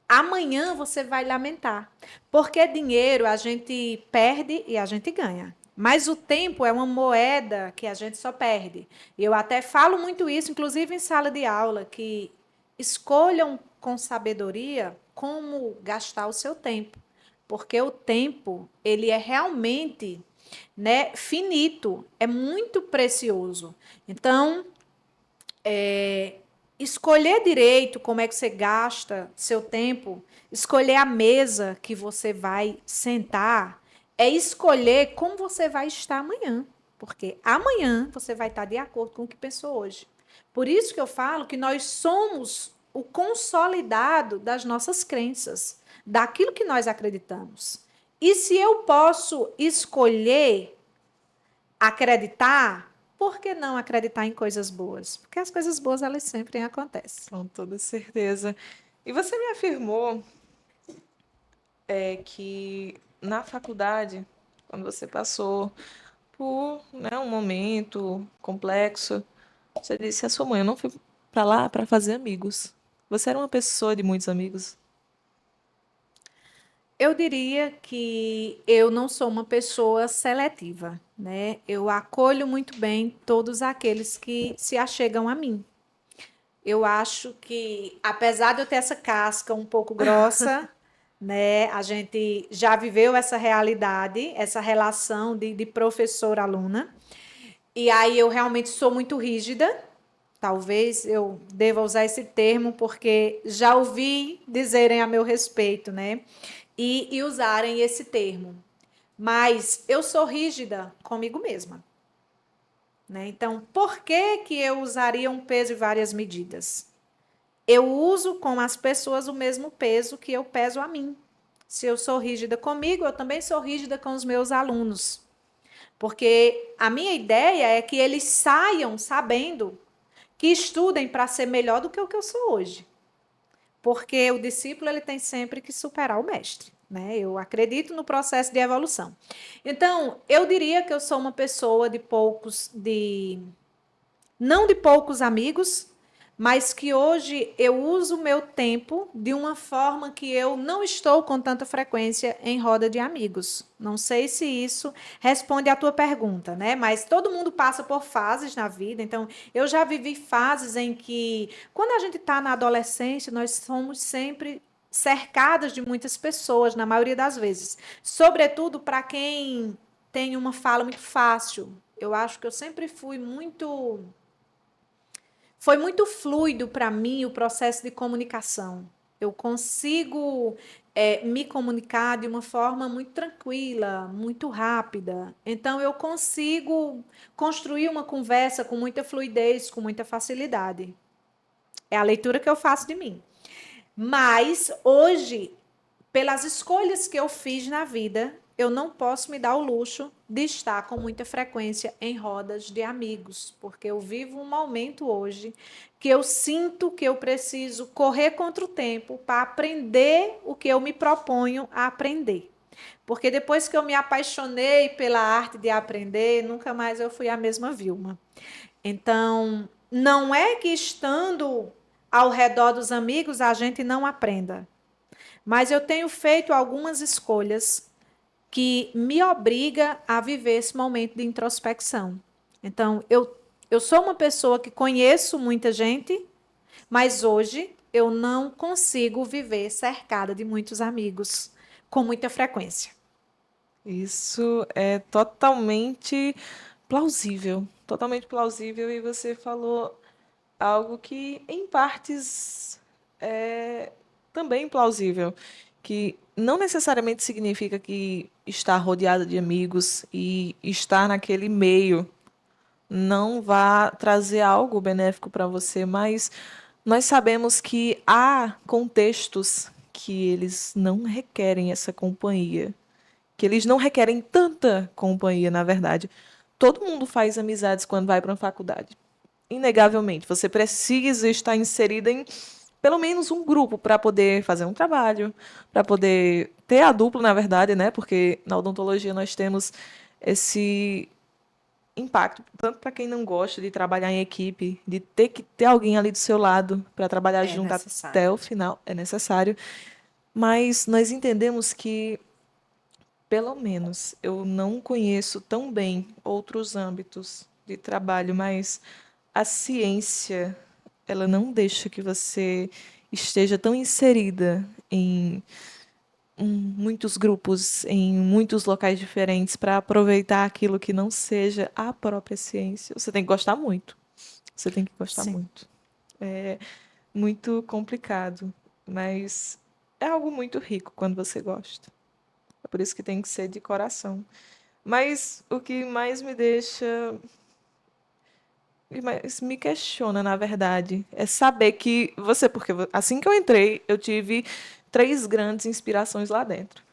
amanhã você vai lamentar. Porque dinheiro a gente perde e a gente ganha. Mas o tempo é uma moeda que a gente só perde. E eu até falo muito isso, inclusive em sala de aula, que escolham com sabedoria como gastar o seu tempo. Porque o tempo, ele é realmente, né, finito, é muito precioso. Então, escolher direito como é que você gasta seu tempo, escolher a mesa que você vai sentar, é escolher como você vai estar amanhã. Porque amanhã você vai estar de acordo com o que pensou hoje. Por isso que eu falo que nós somos o consolidado das nossas crenças, daquilo que nós acreditamos. E se eu posso escolher acreditar, por que não acreditar em coisas boas? Porque as coisas boas, elas sempre acontecem. com toda certeza. E você me afirmou que na faculdade, quando você passou por, né, um momento complexo, você disse à sua mãe, eu não fui para lá para fazer amigos. Você era uma pessoa de muitos amigos? Eu diria que eu não sou uma pessoa seletiva, né? Eu acolho muito bem todos aqueles que se achegam a mim. Eu acho que, apesar de eu ter essa casca um pouco grossa, né? A gente já viveu essa realidade, essa relação de professor-aluna. E aí eu realmente sou muito rígida. Talvez eu deva usar esse termo, porque já ouvi dizerem a meu respeito, né? E usarem esse termo. Mas eu sou rígida comigo mesma. Né? Então, por que, que eu usaria um peso e várias medidas? Eu uso com as pessoas o mesmo peso que eu peso a mim. Se eu sou rígida comigo, eu também sou rígida com os meus alunos. Porque a minha ideia é que eles saiam sabendo que estudem para ser melhor do que o que eu sou hoje. Porque o discípulo ele tem sempre que superar o mestre. Né? Eu acredito no processo de evolução. Então, eu diria que eu sou uma pessoa não de poucos amigos, mas que hoje eu uso o meu tempo de uma forma que eu não estou com tanta frequência em roda de amigos. Não sei se isso responde à tua pergunta, né? Mas todo mundo passa por fases na vida. Então, eu já vivi fases em que, quando a gente está na adolescência, nós somos sempre cercadas de muitas pessoas, na maioria das vezes. Sobretudo para quem tem uma fala muito fácil. Eu acho que eu sempre fui muito. Foi muito fluido para mim o processo de comunicação. Eu consigo me comunicar de uma forma muito tranquila, muito rápida. Então, eu consigo construir uma conversa com muita fluidez, com muita facilidade. É a leitura que eu faço de mim. Mas, hoje, pelas escolhas que eu fiz na vida, eu não posso me dar o luxo de estar com muita frequência em rodas de amigos, porque eu vivo um momento hoje que eu sinto que eu preciso correr contra o tempo para aprender o que eu me proponho a aprender. Porque depois que eu me apaixonei pela arte de aprender, nunca mais eu fui a mesma Vilma. Então, não é que estando ao redor dos amigos a gente não aprenda. Mas eu tenho feito algumas escolhas que me obriga a viver esse momento de introspecção. Então, eu sou uma pessoa que conheço muita gente, mas hoje eu não consigo viver cercada de muitos amigos, com muita frequência. Isso é totalmente plausível. Totalmente plausível. E você falou algo que, em partes, é também plausível. Que não necessariamente significa que estar rodeado de amigos e estar naquele meio não vá trazer algo benéfico para você, mas nós sabemos que há contextos que eles não requerem essa companhia, que eles não requerem tanta companhia, na verdade. Todo mundo faz amizades quando vai para uma faculdade. Inegavelmente, você precisa estar inserida em pelo menos um grupo para poder fazer um trabalho, para poder ter a dupla, na verdade, né? Porque na odontologia nós temos esse impacto, tanto para quem não gosta de trabalhar em equipe, de ter que ter alguém ali do seu lado para trabalhar É junto até necessário. o final, é necessário. Mas nós entendemos que, pelo menos, eu não conheço tão bem outros âmbitos de trabalho, mas a ciência, ela não deixa que você esteja tão inserida em muitos grupos, em muitos locais diferentes, para aproveitar aquilo que não seja a própria ciência. Você tem que gostar muito. Você tem que gostar Sim. muito. É muito complicado, mas é algo muito rico quando você gosta. É por isso que tem que ser de coração. Mas o que mais me deixa, o que mais me questiona, na verdade, é saber que você, porque assim que eu entrei, eu tive três grandes inspirações lá dentro.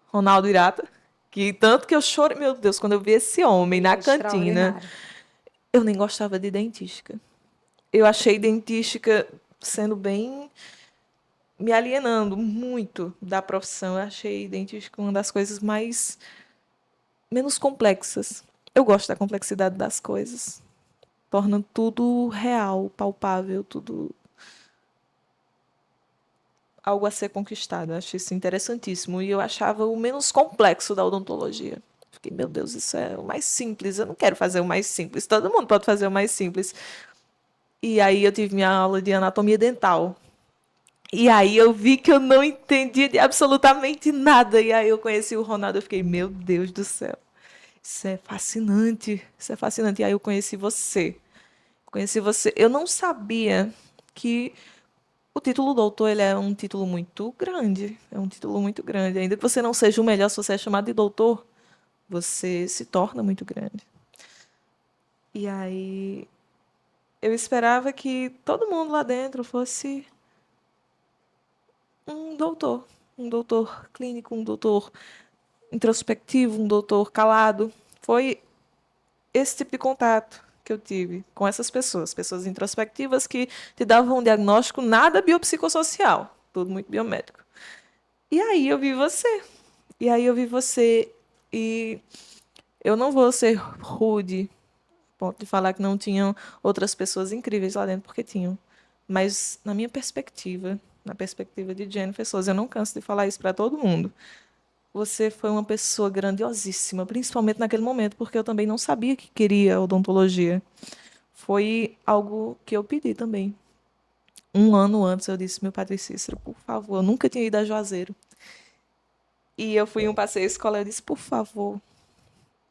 Ronaldo Irata, que tanto que eu chorei, meu Deus, quando eu vi esse homem Ele na é cantina, extraordinário. eu nem gostava de dentística. Eu achei dentística sendo bem me alienando muito da profissão. Eu achei dentística uma das coisas mais menos complexas. Eu gosto da complexidade das coisas. Torna tudo real, palpável, tudo algo a ser conquistado. Eu achei isso interessantíssimo. E eu achava o menos complexo da odontologia. Fiquei, meu Deus, isso é o mais simples. Eu não quero fazer o mais simples. Todo mundo pode fazer o mais simples. E aí eu tive minha aula de anatomia dental. E aí eu vi que eu não entendia de absolutamente nada. E aí eu conheci o Ronaldo. Eu fiquei, meu Deus do céu. Isso é fascinante. Isso é fascinante. E aí eu conheci você. Conheci você. Eu não sabia que o título doutor, ele é um título muito grande. É um título muito grande. Ainda que você não seja o melhor, se você é chamado de doutor, você se torna muito grande. E aí eu esperava que todo mundo lá dentro fosse um doutor clínico, um doutor introspectivo, um doutor calado. Foi esse tipo de contato que eu tive com essas pessoas, pessoas introspectivas que te davam um diagnóstico nada biopsicossocial, tudo muito biomédico. E aí eu vi você. E aí eu vi você e eu não vou ser rude, ponto de falar que não tinham outras pessoas incríveis lá dentro, porque tinham. Mas na minha perspectiva, na perspectiva de Jennifer Souza, eu não canso de falar isso para todo mundo. Você foi uma pessoa grandiosíssima, principalmente naquele momento, porque eu também não sabia que queria odontologia. Foi algo que eu pedi também. Um ano antes eu disse, meu padre Cícero, por favor, eu nunca tinha ido a Juazeiro. E eu fui em um passeio escolar, eu disse, por favor,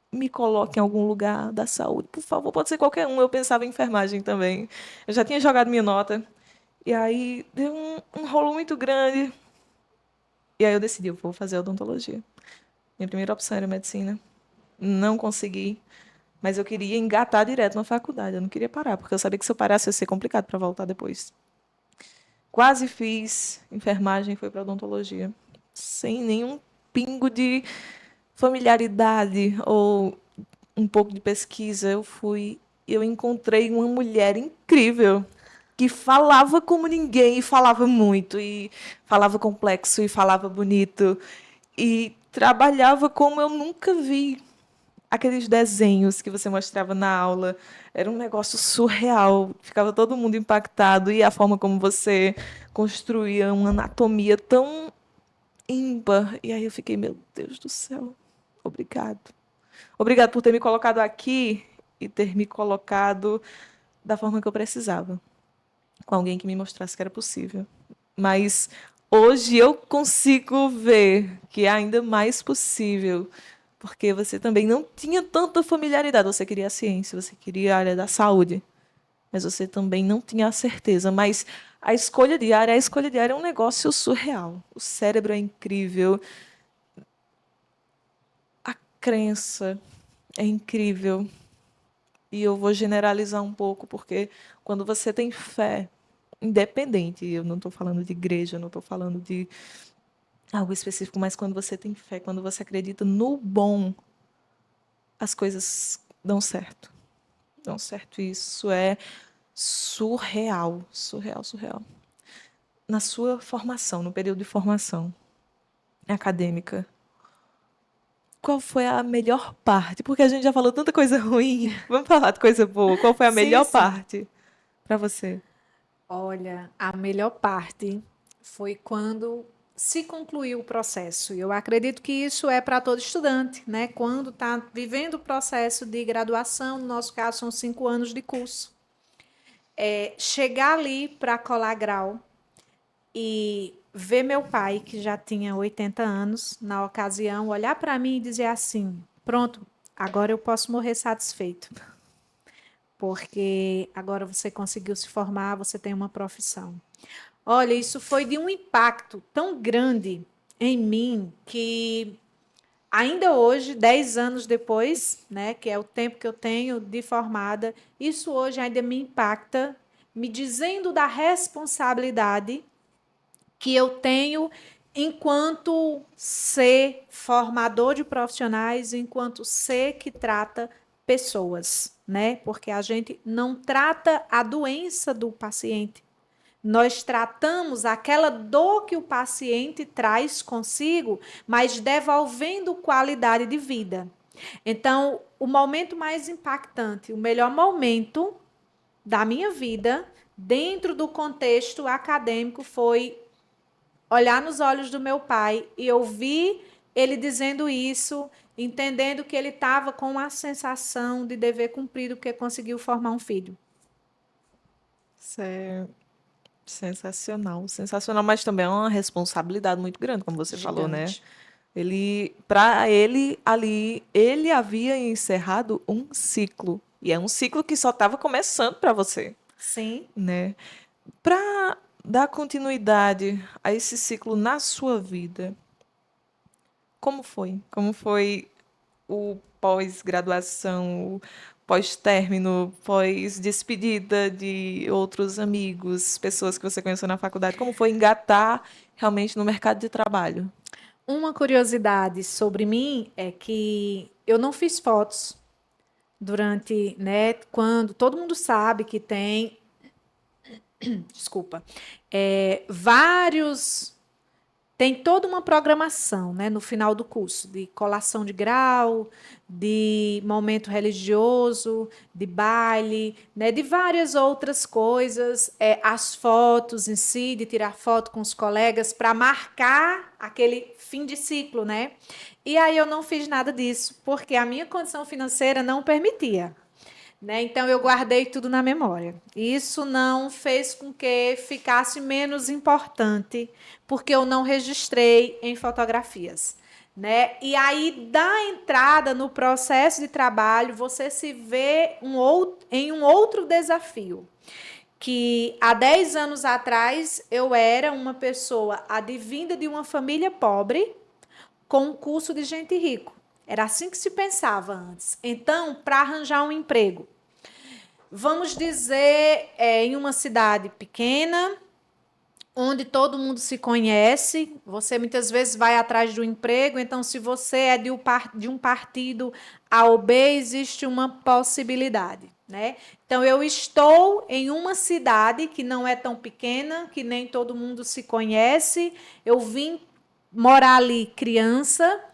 me coloque em algum lugar da saúde, por favor, pode ser qualquer um. Eu pensava em enfermagem também. Eu já tinha jogado minha nota. E aí deu um rolo muito grande. E aí eu decidi, eu vou fazer odontologia. Minha primeira opção era medicina. Não consegui. Mas eu queria engatar direto na faculdade. Eu não queria parar, porque eu sabia que se eu parasse ia ser complicado para voltar depois. Quase fiz enfermagem, foi para odontologia. Sem nenhum pingo de familiaridade ou um pouco de pesquisa. Eu encontrei uma mulher incrível que falava como ninguém e falava muito e falava complexo e falava bonito e trabalhava como eu nunca vi aqueles desenhos que você mostrava na aula. Era um negócio surreal. Ficava todo mundo impactado. E a forma como você construía uma anatomia tão ímpar. E aí eu fiquei, meu Deus do céu. Obrigado. Obrigado por ter me colocado aqui e ter me colocado da forma que eu precisava. Com alguém que me mostrasse que era possível. Mas Hoje eu consigo ver que é ainda mais possível, porque você também não tinha tanta familiaridade. Você queria a ciência, você queria a área da saúde, mas você também não tinha a certeza. Mas a escolha diária é um negócio surreal. O cérebro é incrível, a crença é incrível. E eu vou generalizar um pouco, porque quando você tem fé, independente, eu não estou falando de igreja, eu não estou falando de algo específico, mas quando você tem fé, quando você acredita no bom, as coisas dão certo. Dão certo. Isso é surreal, surreal, surreal. Na sua formação, no período de formação acadêmica, qual foi a melhor parte? Porque a gente já falou tanta coisa ruim. Vamos falar de coisa boa. Qual foi a Sim, melhor sim. parte para você? Olha, a melhor parte foi quando se concluiu o processo. E eu acredito que isso é para todo estudante, né? Quando está vivendo o processo de graduação, no nosso caso são 5 anos de curso. Chegar ali para colar grau e ver meu pai, que já tinha 80 anos, na ocasião, olhar para mim e dizer assim: pronto, agora eu posso morrer satisfeito, porque agora você conseguiu se formar, você tem uma profissão. Olha, isso foi de um impacto tão grande em mim que ainda hoje, 10 anos depois, né, que é o tempo que eu tenho de formada, isso hoje ainda me impacta, me dizendo da responsabilidade que eu tenho enquanto ser formador de profissionais, enquanto ser que trata pessoas, né? Porque a gente não trata a doença do paciente. Nós tratamos aquela dor que o paciente traz consigo, mas devolvendo qualidade de vida. Então, o momento mais impactante, o melhor momento da minha vida, dentro do contexto acadêmico, foi olhar nos olhos do meu pai e ouvir ele dizendo isso, entendendo que ele estava com uma sensação de dever cumprido porque conseguiu formar um filho. Isso é sensacional, sensacional, mas também é uma responsabilidade muito grande, como você falou, né? Gigante. Para ele ali, ele havia encerrado um ciclo, e é um ciclo que só estava começando para você, Sim. né? Para dar continuidade a esse ciclo na sua vida, como foi? Como foi o pós-graduação, o pós-término, pós-despedida de outros amigos, pessoas que você conheceu na faculdade? Como foi engatar realmente no mercado de trabalho? Uma curiosidade sobre mim é que eu não fiz fotos durante, né, quando todo mundo sabe que tem, desculpa, vários. Tem toda uma programação, né, no final do curso, de colação de grau, de momento religioso, de baile, né, de várias outras coisas, as fotos em si, de tirar foto com os colegas para marcar aquele fim de ciclo, né? E aí eu não fiz nada disso, porque a minha condição financeira não permitia. Né? Então eu guardei tudo na memória. Isso não fez com que ficasse menos importante, porque eu não registrei em fotografias. Né? E aí, da entrada no processo de trabalho, você se vê em um outro desafio. Que há 10 anos atrás eu era uma pessoa advinda de uma família pobre com um curso de gente rico. Era assim que se pensava antes. Então, para arranjar um emprego, vamos dizer, em uma cidade pequena, onde todo mundo se conhece, você muitas vezes vai atrás do emprego, então, se você é de um partido A ou B, existe uma possibilidade. Né? Então, eu estou em uma cidade que não é tão pequena, que nem todo mundo se conhece, eu vim morar ali criança,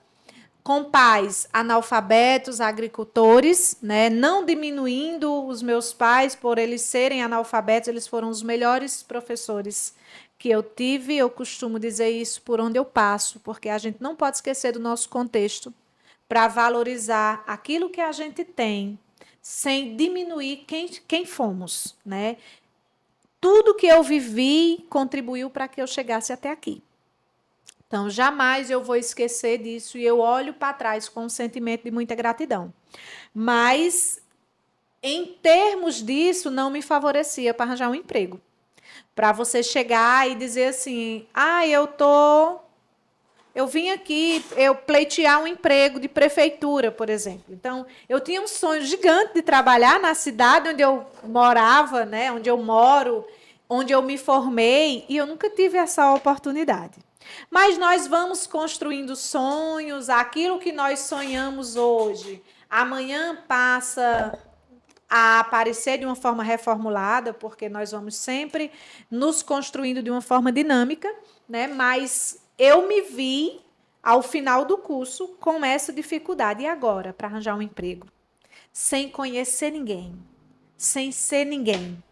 com pais analfabetos, agricultores, né? Não diminuindo os meus pais por eles serem analfabetos, eles foram os melhores professores que eu tive. Eu costumo dizer isso por onde eu passo, porque a gente não pode esquecer do nosso contexto para valorizar aquilo que a gente tem, sem diminuir quem fomos, né? Tudo que eu vivi contribuiu para que eu chegasse até aqui. Então, jamais eu vou esquecer disso e eu olho para trás com um sentimento de muita gratidão. Mas, em termos disso, não me favorecia para arranjar um emprego. Para você chegar e dizer assim, eu vim aqui, eu pleitear um emprego de prefeitura, por exemplo. Então, eu tinha um sonho gigante de trabalhar na cidade onde eu morava, né, onde eu moro, onde eu me formei, e eu nunca tive essa oportunidade. Mas nós vamos construindo sonhos, aquilo que nós sonhamos hoje, amanhã passa a aparecer de uma forma reformulada, porque nós vamos sempre nos construindo de uma forma dinâmica, né? Mas eu me vi ao final do curso com essa dificuldade. E agora, para arranjar um emprego? Sem conhecer ninguém, sem ser ninguém.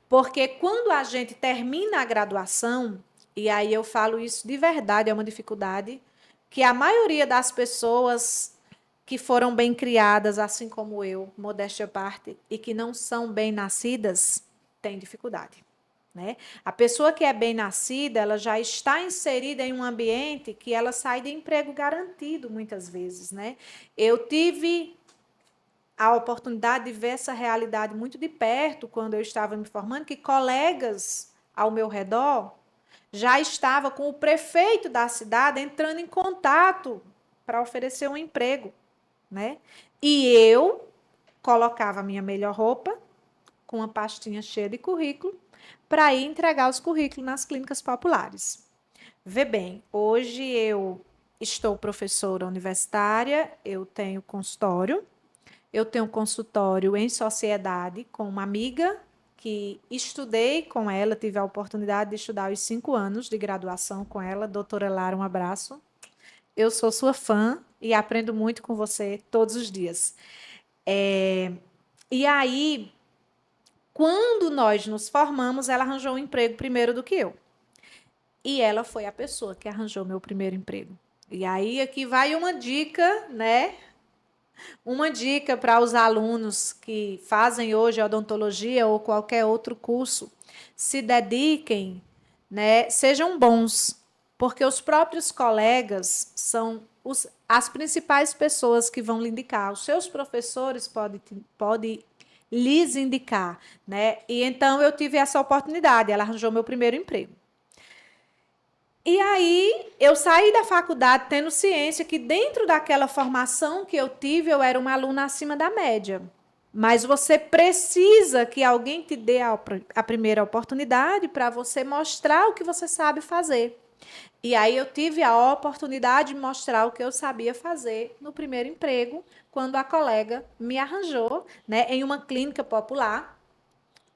Porque quando a gente termina a graduação, e aí eu falo isso de verdade, é uma dificuldade, que a maioria das pessoas que foram bem criadas, assim como eu, modéstia à parte, e que não são bem nascidas, tem dificuldade. Né? A pessoa que é bem nascida, ela já está inserida em um ambiente que ela sai de emprego garantido, muitas vezes. Né? Eu tive a oportunidade de ver essa realidade muito de perto quando eu estava me formando, que colegas ao meu redor já estavam com o prefeito da cidade entrando em contato para oferecer um emprego. Né? E eu colocava a minha melhor roupa, com uma pastinha cheia de currículo, para ir entregar os currículos nas clínicas populares. Vê bem, hoje eu estou professora universitária, eu tenho consultório em sociedade com uma amiga que estudei com ela, tive a oportunidade de estudar os 5 anos de graduação com ela, doutora Lara, um abraço. Eu sou sua fã e aprendo muito com você todos os dias. E aí, quando nós nos formamos, ela arranjou um emprego primeiro do que eu. E ela foi a pessoa que arranjou meu primeiro emprego. E aí, aqui vai uma dica, né? Uma dica para os alunos que fazem hoje odontologia ou qualquer outro curso. Se dediquem, né? Sejam bons, porque os próprios colegas são as principais pessoas que vão lhe indicar. Os seus professores podem lhes indicar, né? E então eu tive essa oportunidade, ela arranjou meu primeiro emprego. E aí eu saí da faculdade tendo ciência que dentro daquela formação que eu tive, eu era uma aluna acima da média. Mas você precisa que alguém te dê a primeira oportunidade para você mostrar o que você sabe fazer. E aí eu tive a oportunidade de mostrar o que eu sabia fazer no primeiro emprego, quando a colega me arranjou, né, em uma clínica popular,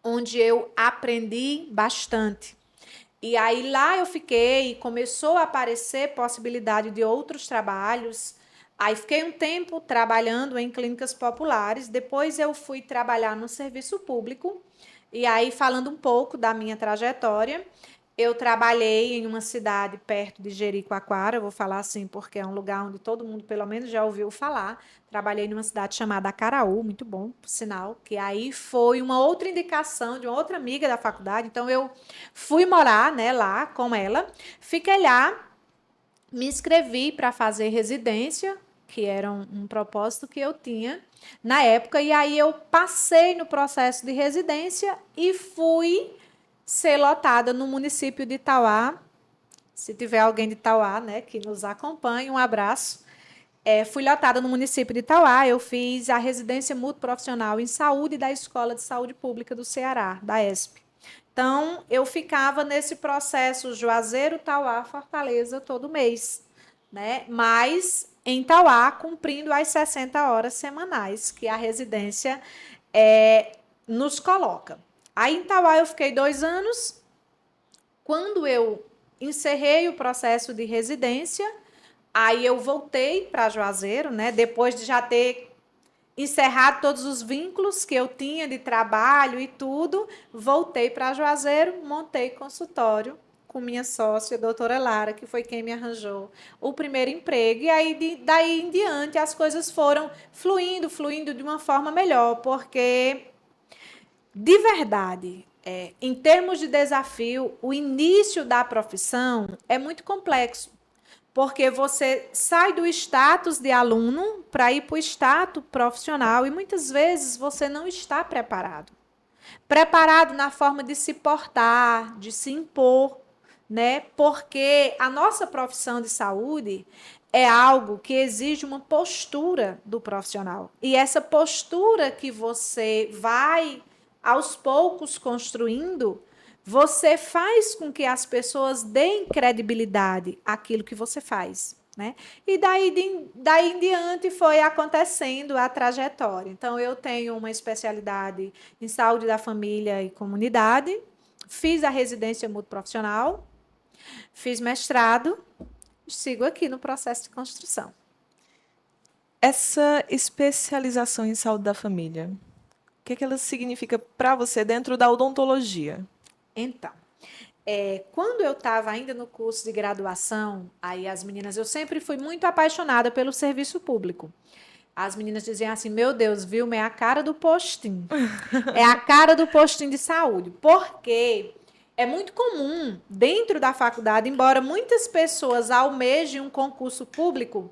onde eu aprendi bastante. E aí lá eu fiquei, começou a aparecer possibilidade de outros trabalhos. Aí fiquei um tempo trabalhando em clínicas populares, depois eu fui trabalhar no serviço público. E aí, falando um pouco da minha trajetória, eu trabalhei em uma cidade perto de Jericoacoara, vou falar assim porque é um lugar onde todo mundo pelo menos já ouviu falar. Trabalhei numa cidade chamada Acaraú, muito bom, por sinal, que aí foi uma outra indicação de uma outra amiga da faculdade. Então eu fui morar, né, lá com ela, fiquei lá, me inscrevi para fazer residência, que era um propósito que eu tinha na época, e aí eu passei no processo de residência e fui ser lotada no município de Itauá. Se tiver alguém de Itauá, né, que nos acompanhe, um abraço. Fui lotada no município de Itauá, eu fiz a residência multiprofissional em saúde da Escola de Saúde Pública do Ceará, da ESP. Então, eu ficava nesse processo Juazeiro, Itauá, Fortaleza, todo mês. Né? Mas em Itauá, cumprindo as 60 horas semanais que a residência nos coloca. Aí em Itauá eu fiquei 2 anos. Quando eu encerrei o processo de residência, aí eu voltei para Juazeiro, né? Depois de já ter encerrado todos os vínculos que eu tinha de trabalho e tudo, voltei para Juazeiro, montei consultório com minha sócia, a doutora Lara, que foi quem me arranjou o primeiro emprego. E aí, daí em diante, as coisas foram fluindo de uma forma melhor, porque de verdade, em termos de desafio, o início da profissão é muito complexo, Porque você sai do status de aluno para ir para o status profissional e muitas vezes você não está preparado. Preparado na forma de se portar, de se impor, né? Porque a nossa profissão de saúde é algo que exige uma postura do profissional. E essa postura que você vai aos poucos construindo, você faz com que as pessoas deem credibilidade àquilo que você faz. Né? E daí em diante foi acontecendo a trajetória. Então, eu tenho uma especialidade em saúde da família e comunidade, fiz a residência multiprofissional, fiz mestrado, sigo aqui no processo de construção. Essa especialização em saúde da família, o que ela significa para você dentro da odontologia? Então, quando eu estava ainda no curso de graduação, aí as meninas, eu sempre fui muito apaixonada pelo serviço público. As meninas diziam assim, meu Deus, Vilma, é a cara do postinho. É a cara do postinho de saúde. Porque é muito comum, dentro da faculdade, embora muitas pessoas almejem um concurso público,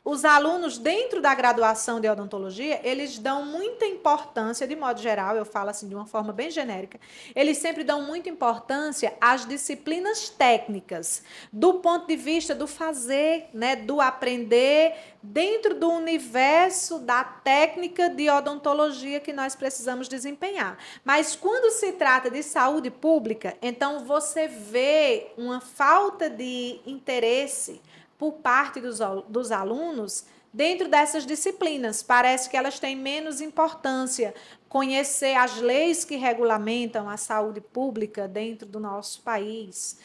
os alunos, dentro da graduação de odontologia, eles dão muita importância, de modo geral, eu falo assim de uma forma bem genérica, eles sempre dão muita importância às disciplinas técnicas, do ponto de vista do fazer, né, do aprender, dentro do universo da técnica de odontologia que nós precisamos desempenhar. Mas quando se trata de saúde pública, então você vê uma falta de interesse por parte dos alunos dentro dessas disciplinas. Parece que elas têm menos importância. Conhecer as leis que regulamentam a saúde pública dentro do nosso país.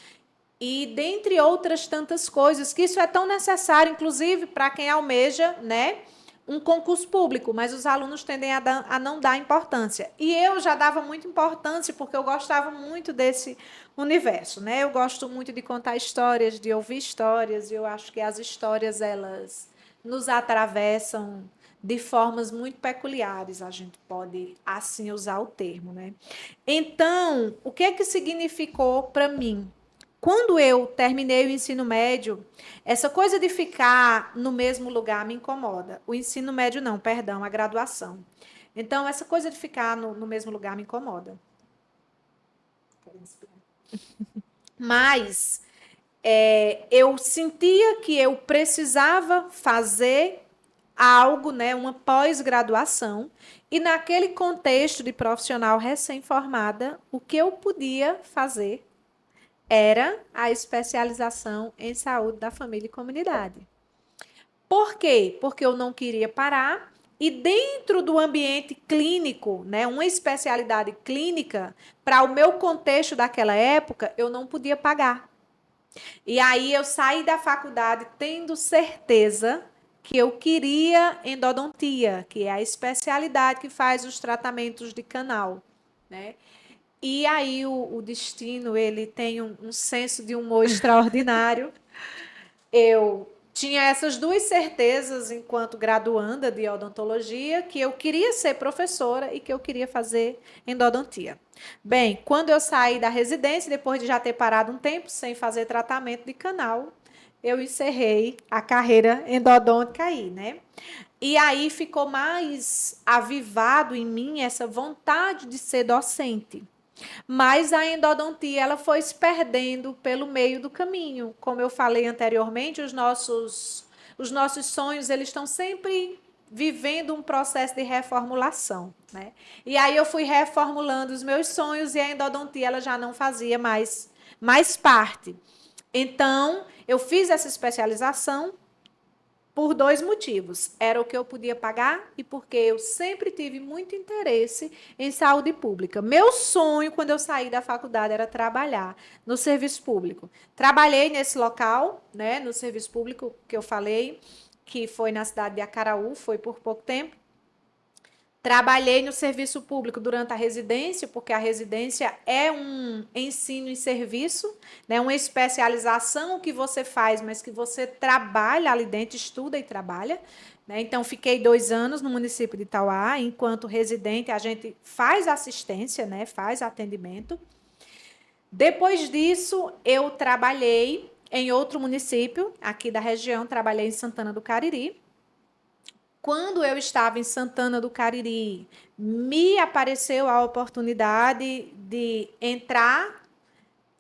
E dentre outras tantas coisas, que isso é tão necessário, inclusive, para quem almeja, né, um concurso público, mas os alunos tendem a não dar importância. E eu já dava muita importância, porque eu gostava muito desse universo, né? Eu gosto muito de contar histórias, de ouvir histórias, e eu acho que as histórias, elas nos atravessam de formas muito peculiares, a gente pode assim usar o termo, né? Então, o que é que significou para mim? Quando eu terminei o ensino médio, essa coisa de ficar no mesmo lugar me incomoda. O ensino médio não, perdão, a graduação. Então, essa coisa de ficar no mesmo lugar me incomoda. Mas eu sentia que eu precisava fazer algo, né, uma pós-graduação, e naquele contexto de profissional recém-formada, o que eu podia fazer era a especialização em saúde da família e comunidade. Por quê? Porque eu não queria parar e dentro do ambiente clínico, né, uma especialidade clínica, para o meu contexto daquela época, eu não podia pagar. E aí eu saí da faculdade tendo certeza que eu queria endodontia, que é a especialidade que faz os tratamentos de canal, né? E aí o destino, ele tem um senso de humor extraordinário. Eu tinha essas duas certezas enquanto graduanda de odontologia, que eu queria ser professora e que eu queria fazer endodontia. Bem, quando eu saí da residência, depois de já ter parado um tempo sem fazer tratamento de canal, eu encerrei a carreira endodôntica aí, né? E aí ficou mais avivado em mim essa vontade de ser docente. Mas a endodontia, ela foi se perdendo pelo meio do caminho. Como eu falei anteriormente, os nossos sonhos, eles estão sempre vivendo um processo de reformulação, né? E aí eu fui reformulando os meus sonhos e a endodontia, ela já não fazia mais parte. Então, eu fiz essa especialização por dois motivos. Era o que eu podia pagar e porque eu sempre tive muito interesse em saúde pública. Meu sonho, quando eu saí da faculdade, era trabalhar no serviço público. Trabalhei nesse local, né, no serviço público que eu falei, que foi na cidade de Acaraú, foi por pouco tempo. Trabalhei no serviço público durante a residência, porque a residência é um ensino em serviço, né, uma especialização que você faz, mas que você trabalha ali dentro, estuda e trabalha. Né? Então, fiquei 2 anos no município de Itauá, enquanto residente, a gente faz assistência, né, faz atendimento. Depois disso, eu trabalhei em outro município, aqui da região, trabalhei em Santana do Cariri. Quando eu estava em Santana do Cariri, me apareceu a oportunidade de entrar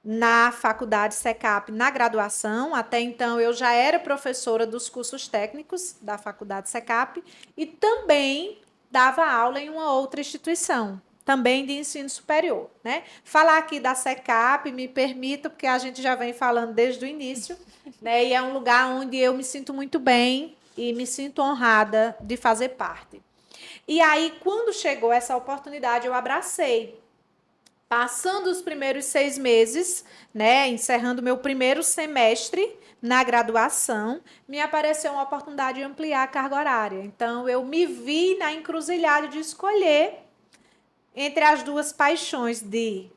na faculdade SECAP na graduação. Até então, eu já era professora dos cursos técnicos da faculdade SECAP e também dava aula em uma outra instituição, também de ensino superior, né? Falar aqui da SECAP, me permita, porque a gente já vem falando desde o início, né? E é um lugar onde eu me sinto muito bem e me sinto honrada de fazer parte. E aí, quando chegou essa oportunidade, eu abracei. Passando os primeiros 6 meses, né, encerrando meu primeiro semestre na graduação, me apareceu uma oportunidade de ampliar a carga horária. Então, eu me vi na encruzilhada de escolher entre as duas paixões de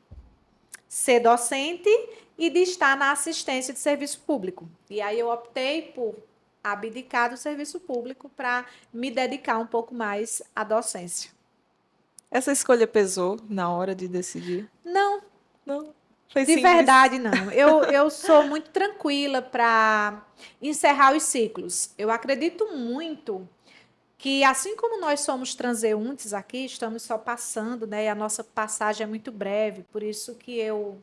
ser docente e de estar na assistência de serviço público. E aí eu optei por abdicar do serviço público para me dedicar um pouco mais à docência. Essa escolha pesou na hora de decidir? Não, Não. Foi de simples. verdade, não. Eu sou muito tranquila para encerrar os ciclos. Eu acredito muito que, assim como nós somos transeuntes aqui, estamos só passando, né? E a nossa passagem é muito breve, por isso que eu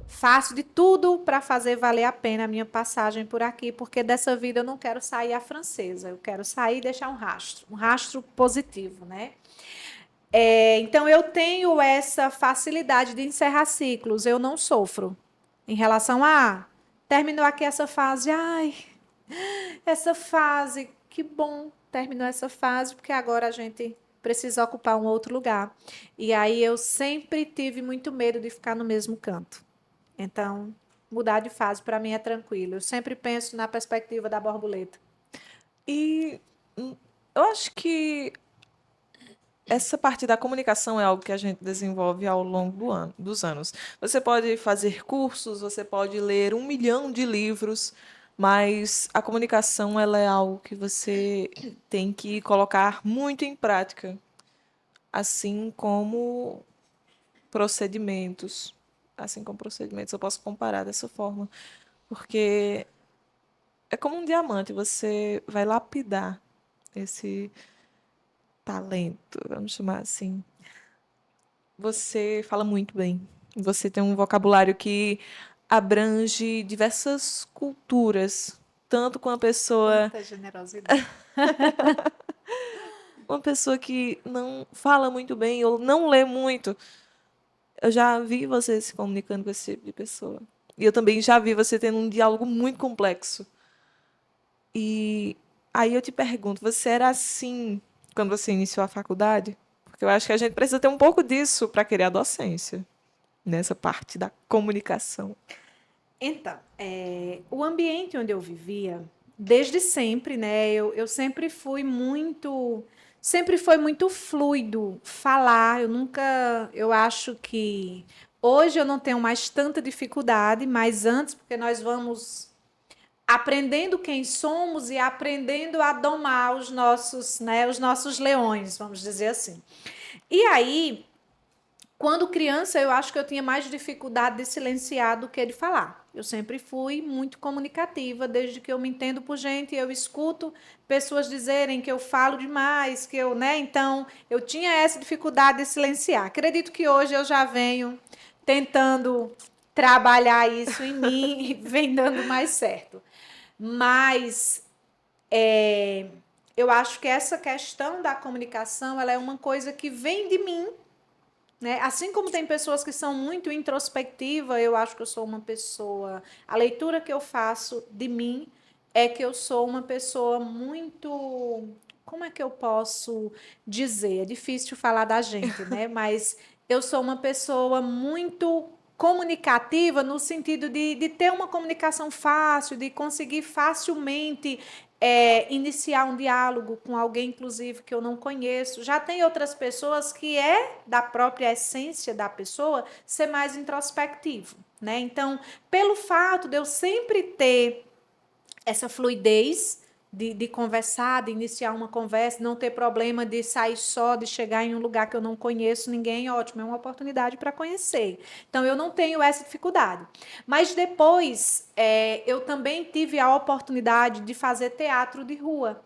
faço de tudo para fazer valer a pena a minha passagem por aqui, porque dessa vida eu não quero sair a francesa, eu quero sair e deixar um rastro positivo, né? Então, eu tenho essa facilidade de encerrar ciclos, eu não sofro. Em relação a, terminou aqui essa fase, ai, essa fase, que bom, terminou essa fase, porque agora a gente precisa ocupar um outro lugar. E aí eu sempre tive muito medo de ficar no mesmo canto. Então, mudar de fase para mim é tranquilo. Eu sempre penso na perspectiva da borboleta. E eu acho que essa parte da comunicação é algo que a gente desenvolve ao longo dos anos. Você pode fazer cursos, você pode ler 1 milhão de livros, mas a comunicação ela é algo que você tem que colocar muito em prática, assim como procedimentos. Assim como procedimentos, eu posso comparar dessa forma, porque é como um diamante, você vai lapidar esse talento, vamos chamar assim. Você fala muito bem. Você tem um vocabulário que abrange diversas culturas, tanto com Quanta generosidade. uma pessoa que não fala muito bem ou não lê muito. Eu já vi você se comunicando com esse tipo de pessoa. E eu também já vi você tendo um diálogo muito complexo. E aí eu te pergunto, você era assim quando você iniciou a faculdade? Porque eu acho que a gente precisa ter um pouco disso para querer a docência, nessa parte da comunicação. Então, o ambiente onde eu vivia, desde sempre, né? Eu sempre fui muito. Sempre foi muito fluido falar. Eu nunca. Eu acho que. Hoje eu não tenho mais tanta dificuldade, mas antes, porque nós vamos aprendendo quem somos e aprendendo a domar os nossos, né, os nossos leões, vamos dizer assim. E aí, quando criança, eu acho que eu tinha mais dificuldade de silenciar do que de falar. Eu sempre fui muito comunicativa, desde que eu me entendo por gente, eu escuto pessoas dizerem que eu falo demais, que eu, né? Então, eu tinha essa dificuldade de silenciar. Acredito que hoje eu já venho tentando trabalhar isso em mim e vem dando mais certo. Mas eu acho que essa questão da comunicação, ela é uma coisa que vem de mim, né? Assim como tem pessoas que são muito introspectivas, eu acho que eu sou uma pessoa. A leitura que eu faço de mim é que eu sou uma pessoa muito. Como é que eu posso dizer? É difícil falar da gente, né? Mas eu sou uma pessoa muito comunicativa no sentido de ter uma comunicação fácil, de conseguir facilmente iniciar um diálogo com alguém, inclusive, que eu não conheço. Já tem outras pessoas que é da própria essência da pessoa ser mais introspectivo, né? Então, pelo fato de eu sempre ter essa fluidez, de conversar, de iniciar uma conversa, não ter problema de sair só, de chegar em um lugar que eu não conheço ninguém, ótimo, é uma oportunidade para conhecer. Então, eu não tenho essa dificuldade. Mas depois, eu também tive a oportunidade de fazer teatro de rua.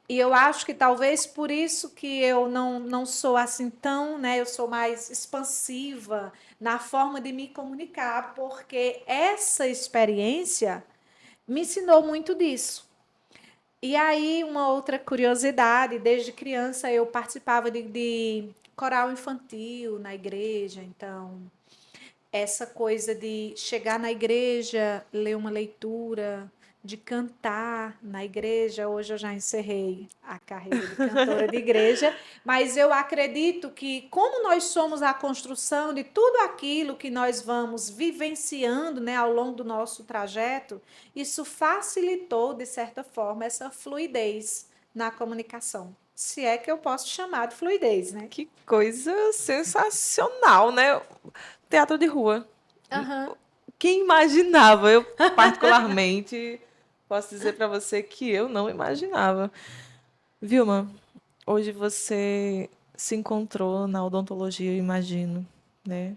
E eu acho que talvez por isso que eu não sou assim tão, né? Eu sou mais expansiva na forma de me comunicar, porque essa experiência me ensinou muito disso. E aí, uma outra curiosidade, desde criança eu participava de coral infantil na igreja, então essa coisa de chegar na igreja, ler uma leitura, de cantar na igreja. Hoje eu já encerrei a carreira de cantora de igreja, mas eu acredito que, como nós somos a construção de tudo aquilo que nós vamos vivenciando, né, ao longo do nosso trajeto, isso facilitou, de certa forma, essa fluidez na comunicação. Se é que eu posso chamar de fluidez, né? Que coisa sensacional, né? Teatro de rua. Aham. Quem imaginava? Eu, particularmente, posso dizer para você que eu não imaginava. Vilma, hoje você se encontrou na odontologia, eu imagino, né?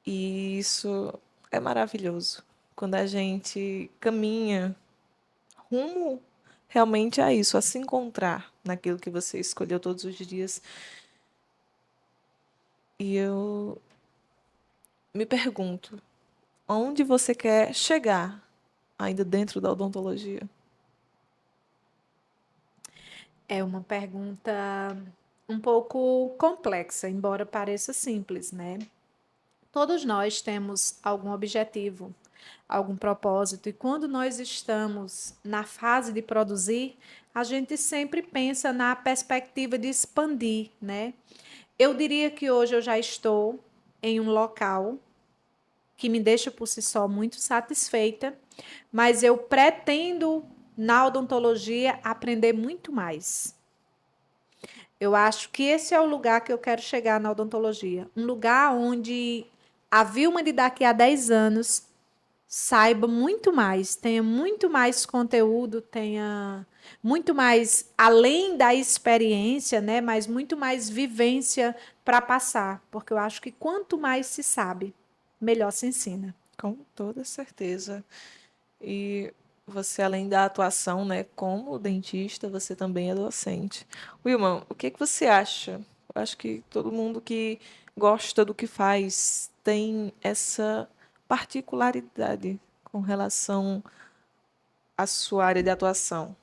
E isso é maravilhoso. Quando a gente caminha rumo realmente a isso, a se encontrar naquilo que você escolheu todos os dias. E eu me pergunto, onde você quer chegar ainda dentro da odontologia? É uma pergunta um pouco complexa, embora pareça simples, né? Todos nós temos algum objetivo, algum propósito, e quando nós estamos na fase de produzir, a gente sempre pensa na perspectiva de expandir, né? Eu diria que hoje eu já estou em um local que me deixa por si só muito satisfeita, mas eu pretendo na odontologia aprender muito mais. Eu acho que esse é o lugar que eu quero chegar na odontologia. Um lugar onde a Vilma de daqui a 10 anos saiba muito mais, tenha muito mais conteúdo, tenha muito mais, além da experiência, né, mas muito mais vivência para passar. Porque eu acho que quanto mais se sabe, melhor se ensina. Com toda certeza. E você, além da atuação, né, como dentista, você também é docente. Wilma, o que que você acha? Eu acho que todo mundo que gosta do que faz tem essa particularidade com relação à sua área de atuação,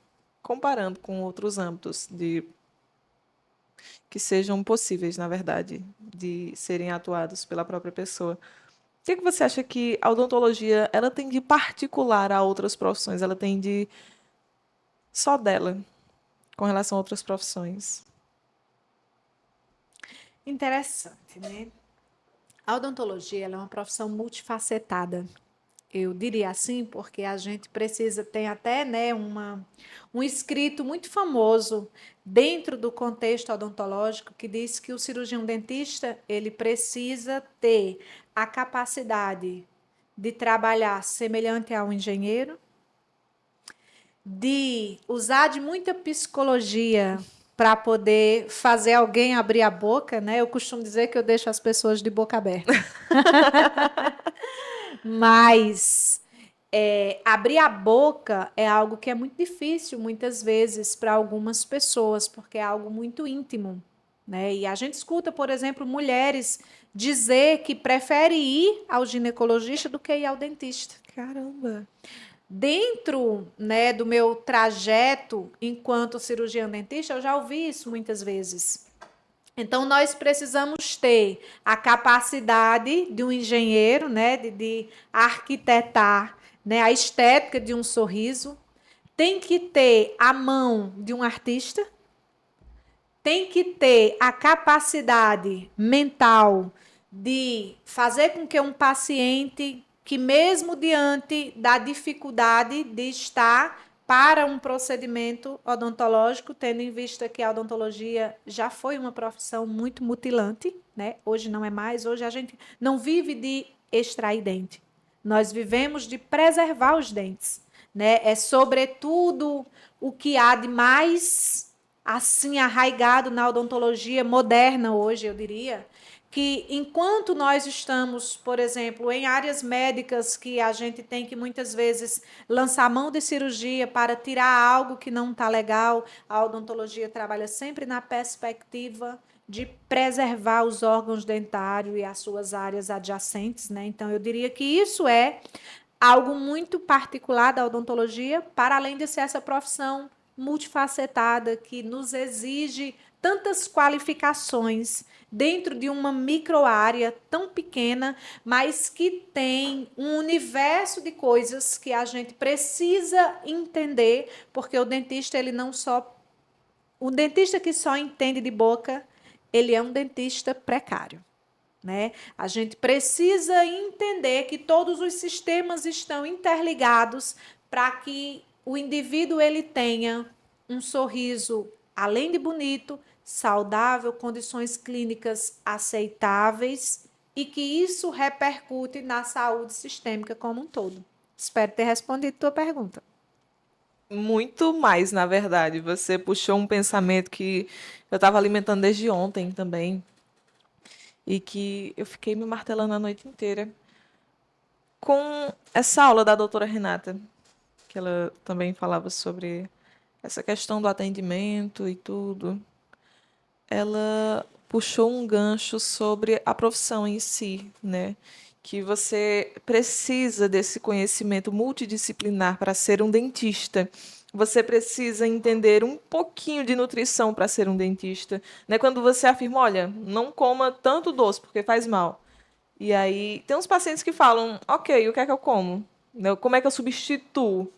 comparando com outros âmbitos de que sejam possíveis, na verdade, de serem atuados pela própria pessoa. O que que você acha que a odontologia ela tem de particular a outras profissões? Ela tem de só dela com relação a outras profissões? Interessante, né? A odontologia ela é uma profissão multifacetada. Eu diria assim, porque a gente precisa, tem até, né, um escrito muito famoso dentro do contexto odontológico que diz que o cirurgião dentista ele precisa ter a capacidade de trabalhar semelhante a um engenheiro, de usar de muita psicologia para poder fazer alguém abrir a boca, né? Eu costumo dizer que eu deixo as pessoas de boca aberta. Mas abrir a boca é algo que é muito difícil, muitas vezes, para algumas pessoas, porque é algo muito íntimo, né? E a gente escuta, por exemplo, mulheres dizer que prefere ir ao ginecologista do que ir ao dentista. Caramba! Dentro, né, do meu trajeto enquanto cirurgião dentista, eu já ouvi isso muitas vezes. Então, nós precisamos ter a capacidade de um engenheiro, né, de arquitetar, né, a estética de um sorriso, tem que ter a mão de um artista, tem que ter a capacidade mental de fazer com que um paciente que mesmo diante da dificuldade de estar para um procedimento odontológico, tendo em vista que a odontologia já foi uma profissão muito mutilante, né? Hoje não é mais, hoje a gente não vive de extrair dente. Nós vivemos de preservar os dentes. né? É sobretudo o que há de mais assim arraigado na odontologia moderna hoje, eu diria, que enquanto nós estamos, por exemplo, em áreas médicas que a gente tem que muitas vezes lançar mão de cirurgia para tirar algo que não está legal, a odontologia trabalha sempre na perspectiva de preservar os órgãos dentários e as suas áreas adjacentes, né? Então, eu diria que isso é algo muito particular da odontologia, para além de ser essa profissão multifacetada que nos exige tantas qualificações dentro de uma microárea tão pequena, mas que tem um universo de coisas que a gente precisa entender, porque o dentista ele não só o dentista que só entende de boca, ele é um dentista precário. Né? A gente precisa entender que todos os sistemas estão interligados para que o indivíduo ele tenha um sorriso, além de bonito, saudável, condições clínicas aceitáveis e que isso repercute na saúde sistêmica como um todo. Espero ter respondido a tua pergunta. Muito mais, na verdade. Você puxou um pensamento que eu estava alimentando desde ontem também e que eu fiquei me martelando a noite inteira com essa aula da doutora Renata, que ela também falava sobre essa questão do atendimento e tudo. Ela puxou um gancho sobre a profissão em si, né? Que você precisa desse conhecimento multidisciplinar para ser um dentista. Você precisa entender um pouquinho de nutrição para ser um dentista, né? Quando você afirma, olha, não coma tanto doce porque faz mal. E aí tem uns pacientes que falam, ok, o que é que eu como? Né, como é que eu substituo?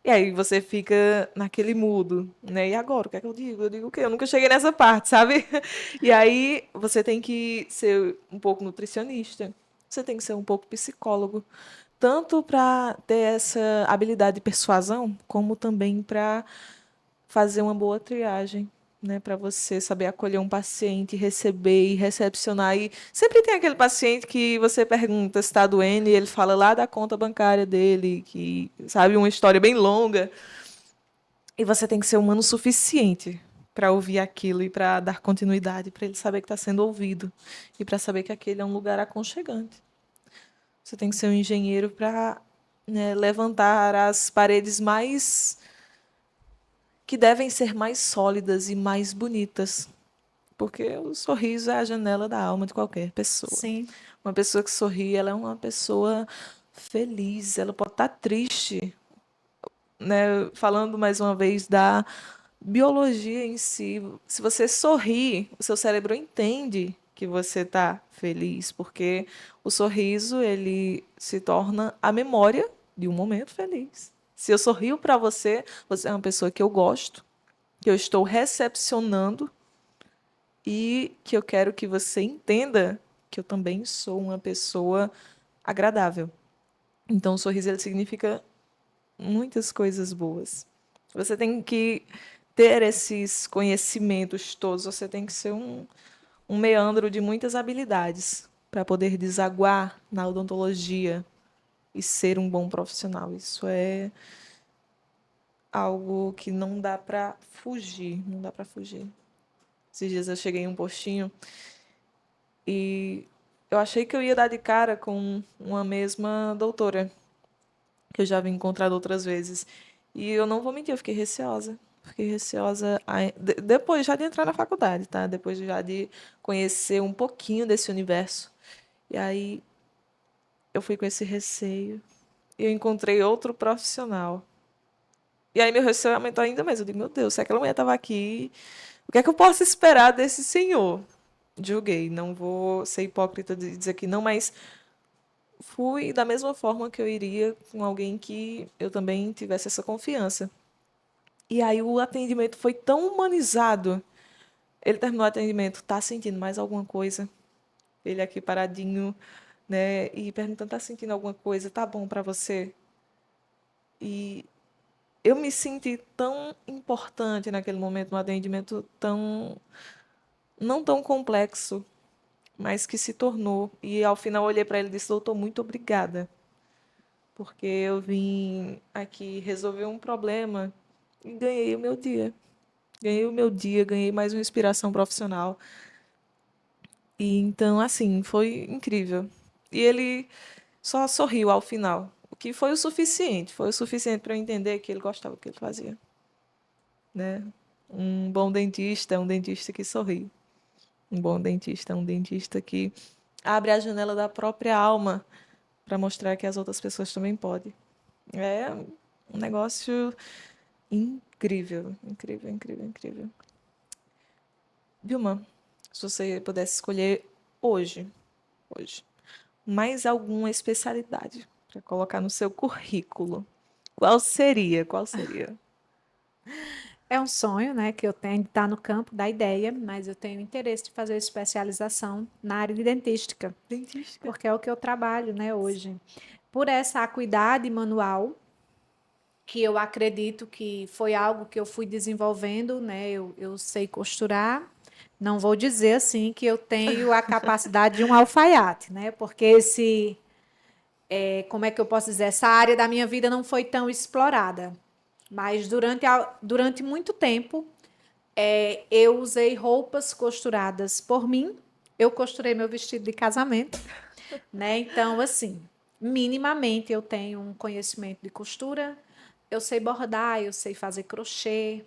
E aí você fica naquele mudo, né? E agora, o que é que eu digo? Eu digo o quê? Eu nunca cheguei nessa parte, sabe? E aí você tem que ser um pouco nutricionista, você tem que ser um pouco psicólogo, tanto para ter essa habilidade de persuasão, como também para fazer uma boa triagem, né, para você saber acolher um paciente, receber e recepcionar. E sempre tem aquele paciente que você pergunta se está doendo e ele fala lá da conta bancária dele, que sabe uma história bem longa. E você tem que ser humano o suficiente para ouvir aquilo e para dar continuidade, para ele saber que está sendo ouvido e para saber que aquele é um lugar aconchegante. Você tem que ser um engenheiro para, né, levantar as paredes mais que devem ser mais sólidas e mais bonitas, porque o sorriso é a janela da alma de qualquer pessoa. Sim. Uma pessoa que sorri, ela é uma pessoa feliz, ela pode estar triste, né? Falando mais uma vez da biologia em si, se você sorri, o seu cérebro entende que você está feliz, porque o sorriso ele se torna a memória de um momento feliz. Se eu sorrio para você, você é uma pessoa que eu gosto, que eu estou recepcionando e que eu quero que você entenda que eu também sou uma pessoa agradável. Então, o sorriso ele significa muitas coisas boas. Você tem que ter esses conhecimentos todos, você tem que ser um meandro de muitas habilidades para poder desaguar na odontologia e ser um bom profissional. Isso é algo que não dá para fugir, não dá para fugir. Esses dias eu cheguei em um postinho e eu achei que eu ia dar de cara com uma mesma doutora, que eu já havia encontrado outras vezes. E eu não vou mentir, eu fiquei receosa. Fiquei receosa depois já de entrar na faculdade, tá? Depois já de conhecer um pouquinho desse universo. E aí eu fui com esse receio. E eu encontrei outro profissional. E aí meu receio aumentou ainda mais. Eu digo, meu Deus, se aquela mulher estava aqui, o que é que eu posso esperar desse senhor? Julguei, não vou ser hipócrita de dizer que não, mas fui da mesma forma que eu iria com alguém que eu também tivesse essa confiança. E aí o atendimento foi tão humanizado. Ele terminou o atendimento, tá sentindo mais alguma coisa? Ele aqui paradinho, né, e perguntando, tá sentindo alguma coisa? Tá bom para você? E eu me senti tão importante naquele momento, um atendimento tão não tão complexo, mas que se tornou. E ao final eu olhei para ele e disse, doutor, muito obrigada. porque eu vim aqui resolver um problema e ganhei o meu dia. Ganhei o meu dia, ganhei mais uma inspiração profissional. E então, assim, foi incrível. E ele só sorriu ao final, o que foi o suficiente para eu entender que ele gostava do que ele fazia, né? Um bom dentista é um dentista que sorri. Um bom dentista é um dentista que abre a janela da própria alma para mostrar que as outras pessoas também podem. É um negócio incrível, incrível, incrível, incrível. Vilma, se você pudesse escolher hoje, hoje, mais alguma especialidade para colocar no seu currículo, qual seria? Qual seria? É um sonho, né, que eu tenho de estar no campo da ideia, mas eu tenho interesse de fazer especialização na área de dentística, Dentística. porque é o que eu trabalho, né, hoje. Por essa acuidade manual, que eu acredito que foi algo que eu fui desenvolvendo, né, eu sei costurar. Não vou dizer assim que eu tenho a capacidade de um alfaiate, né, porque como é que eu posso dizer, essa área da minha vida não foi tão explorada. Mas durante muito tempo, eu usei roupas costuradas por mim. Eu costurei meu vestido de casamento, né? Então, assim, minimamente eu tenho um conhecimento de costura. Eu sei bordar, eu sei fazer crochê.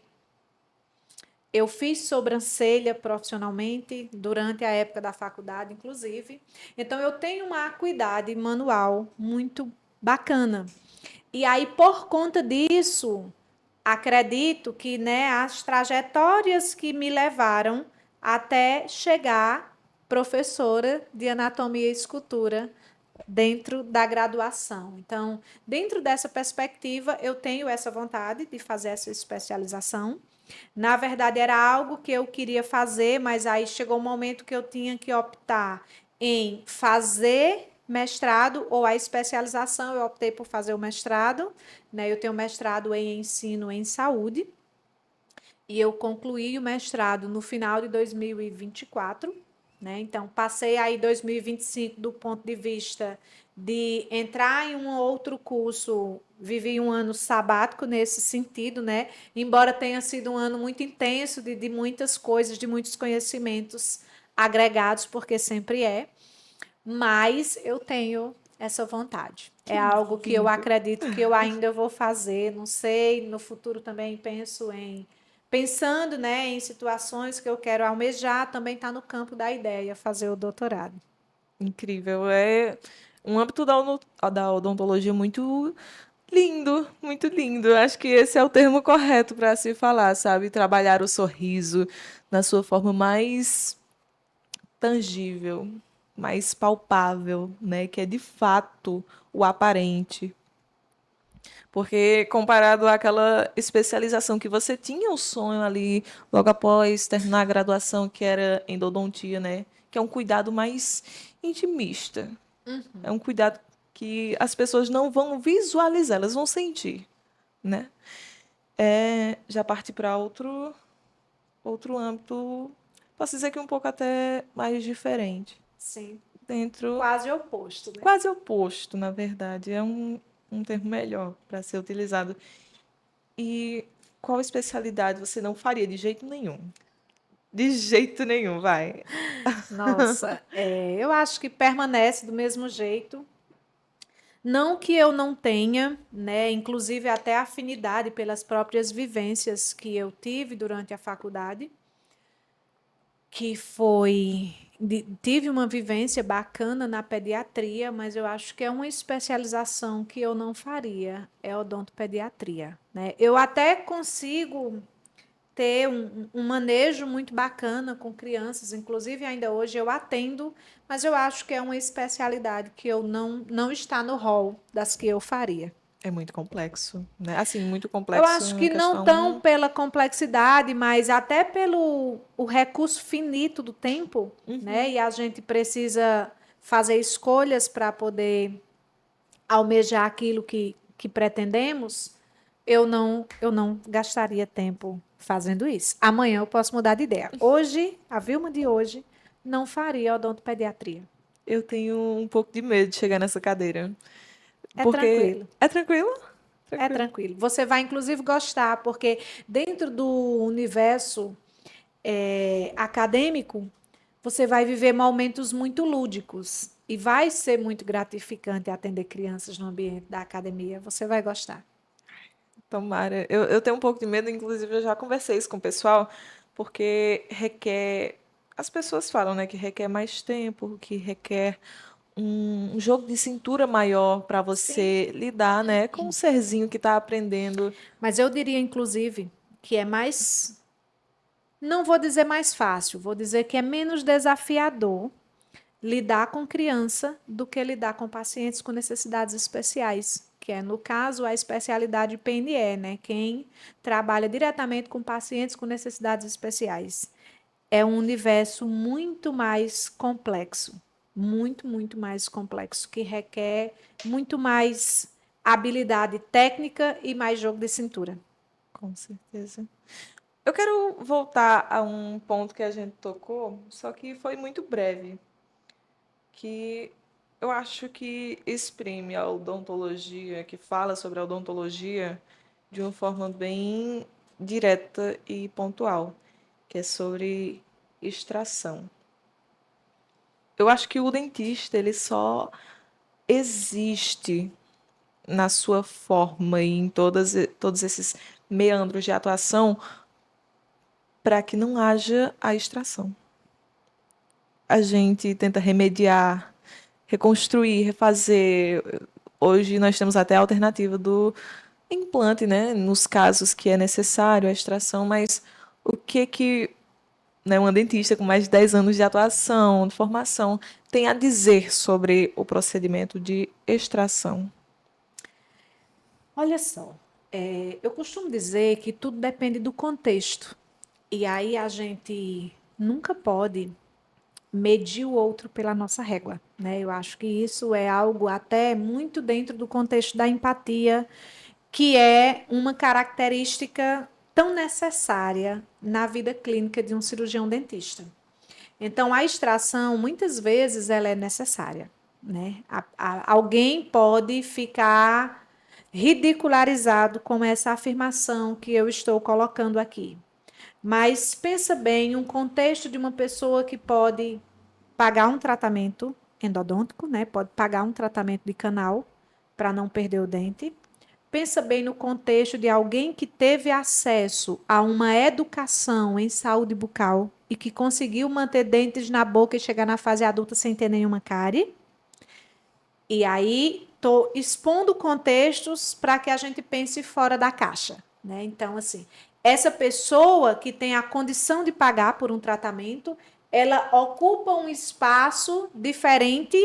Eu fiz sobrancelha profissionalmente durante a época da faculdade, inclusive. Então, eu tenho uma acuidade manual muito bacana. E aí, por conta disso, acredito que, né, as trajetórias que me levaram até chegar professora de anatomia e escultura dentro da graduação. Então, dentro dessa perspectiva, eu tenho essa vontade de fazer essa especialização. Na verdade, era algo que eu queria fazer, mas aí chegou um momento que eu tinha que optar em fazer mestrado ou a especialização. Eu optei por fazer o mestrado, né? Eu tenho mestrado em ensino em saúde e eu concluí o mestrado no final de 2024, né? Então, passei aí 2025 do ponto de vista de entrar em um outro curso, vivi um ano sabático nesse sentido, né? Embora tenha sido um ano muito intenso, de muitas coisas, de muitos conhecimentos agregados, porque sempre é, mas eu tenho essa vontade. Que É algo que eu lindo. acredito que eu ainda vou fazer, não sei, no futuro também pensando, né, em situações que eu quero almejar, também está no campo da ideia fazer o doutorado. Incrível. É um âmbito da odontologia muito lindo, muito lindo. Acho que esse é o termo correto para se falar, sabe? Trabalhar o sorriso na sua forma mais tangível, mais palpável, né? Que é de fato o aparente. Porque comparado àquela especialização que você tinha o sonho ali logo após terminar a graduação, que era endodontia, né? Que é um cuidado mais intimista. É um cuidado que as pessoas não vão visualizar, elas vão sentir, né? Já partir para outro âmbito, posso dizer que um pouco até mais diferente. Sim, Dentro, quase oposto, né? quase oposto, na verdade. É um termo melhor para ser utilizado. E qual especialidade você não faria de jeito nenhum? De jeito nenhum, vai. Nossa, eu acho que permanece do mesmo jeito. Não que eu não tenha, né, inclusive até afinidade pelas próprias vivências que eu tive durante a faculdade, que tive uma vivência bacana na pediatria, mas eu acho que é uma especialização que eu não faria, é odontopediatria, né? Eu até consigo ter um manejo muito bacana com crianças, inclusive ainda hoje eu atendo, mas eu acho que é uma especialidade que eu não está no rol das que eu faria. É muito complexo, né? Assim, muito Eu complexo acho na que não tão questão. pela complexidade, mas até pelo o recurso finito do tempo, né? E a gente precisa fazer escolhas para poder almejar aquilo que pretendemos. Eu não gastaria tempo fazendo isso. Amanhã eu posso mudar de ideia. Hoje, a Vilma de hoje, não faria odontopediatria. Eu tenho um pouco de medo de chegar nessa cadeira. É Porque tranquilo. é tranquilo? É Tranquilo. tranquilo. Você vai, inclusive, gostar, porque dentro do universo acadêmico, você vai viver momentos muito lúdicos. E vai ser muito gratificante atender crianças no ambiente da academia. Você vai gostar. Tomara. Eu tenho um pouco de medo, inclusive eu já conversei isso com o pessoal, porque requer. As pessoas falam, né, que requer mais tempo, que requer um jogo de cintura maior para Sim. você lidar, né, com um serzinho que está aprendendo. Mas eu diria, inclusive, que é mais. Não vou dizer mais fácil, vou dizer que é menos desafiador lidar com criança do que lidar com pacientes com necessidades especiais, que é, no caso, a especialidade PNE, né? Quem trabalha diretamente com pacientes com necessidades especiais. É um universo muito mais complexo, muito mais complexo, que requer muito mais habilidade técnica e mais jogo de cintura. Com certeza. Eu quero voltar a um ponto que a gente tocou, só que foi muito breve, que eu acho que exprime a odontologia, que fala sobre a odontologia de uma forma bem direta e pontual, que é sobre extração. Eu acho que o dentista, ele só existe na sua forma e em todos esses meandros de atuação para que não haja a extração. A gente tenta remediar, reconstruir, refazer. Hoje nós temos até a alternativa do implante, né? Nos casos que é necessário a extração, mas o que né, uma dentista com mais de 10 anos de atuação, de formação, tem a dizer sobre o procedimento de extração? Olha só, eu costumo dizer que tudo depende do contexto. E aí a gente nunca pode medir o outro pela nossa régua, né? Eu acho que isso é algo até muito dentro do contexto da empatia, que é uma característica tão necessária na vida clínica de um cirurgião dentista. Então, a extração, muitas vezes, ela é necessária, né? Alguém pode ficar ridicularizado com essa afirmação que eu estou colocando aqui. Mas pensa bem, um contexto de uma pessoa que pode pagar um tratamento endodôntico, né? Pode pagar um tratamento de canal para não perder o dente. Pensa bem no contexto de alguém que teve acesso a uma educação em saúde bucal e que conseguiu manter dentes na boca e chegar na fase adulta sem ter nenhuma cárie. E aí estou expondo contextos para que a gente pense fora da caixa, né? Então, assim, essa pessoa que tem a condição de pagar por um tratamento, ela ocupa um espaço diferente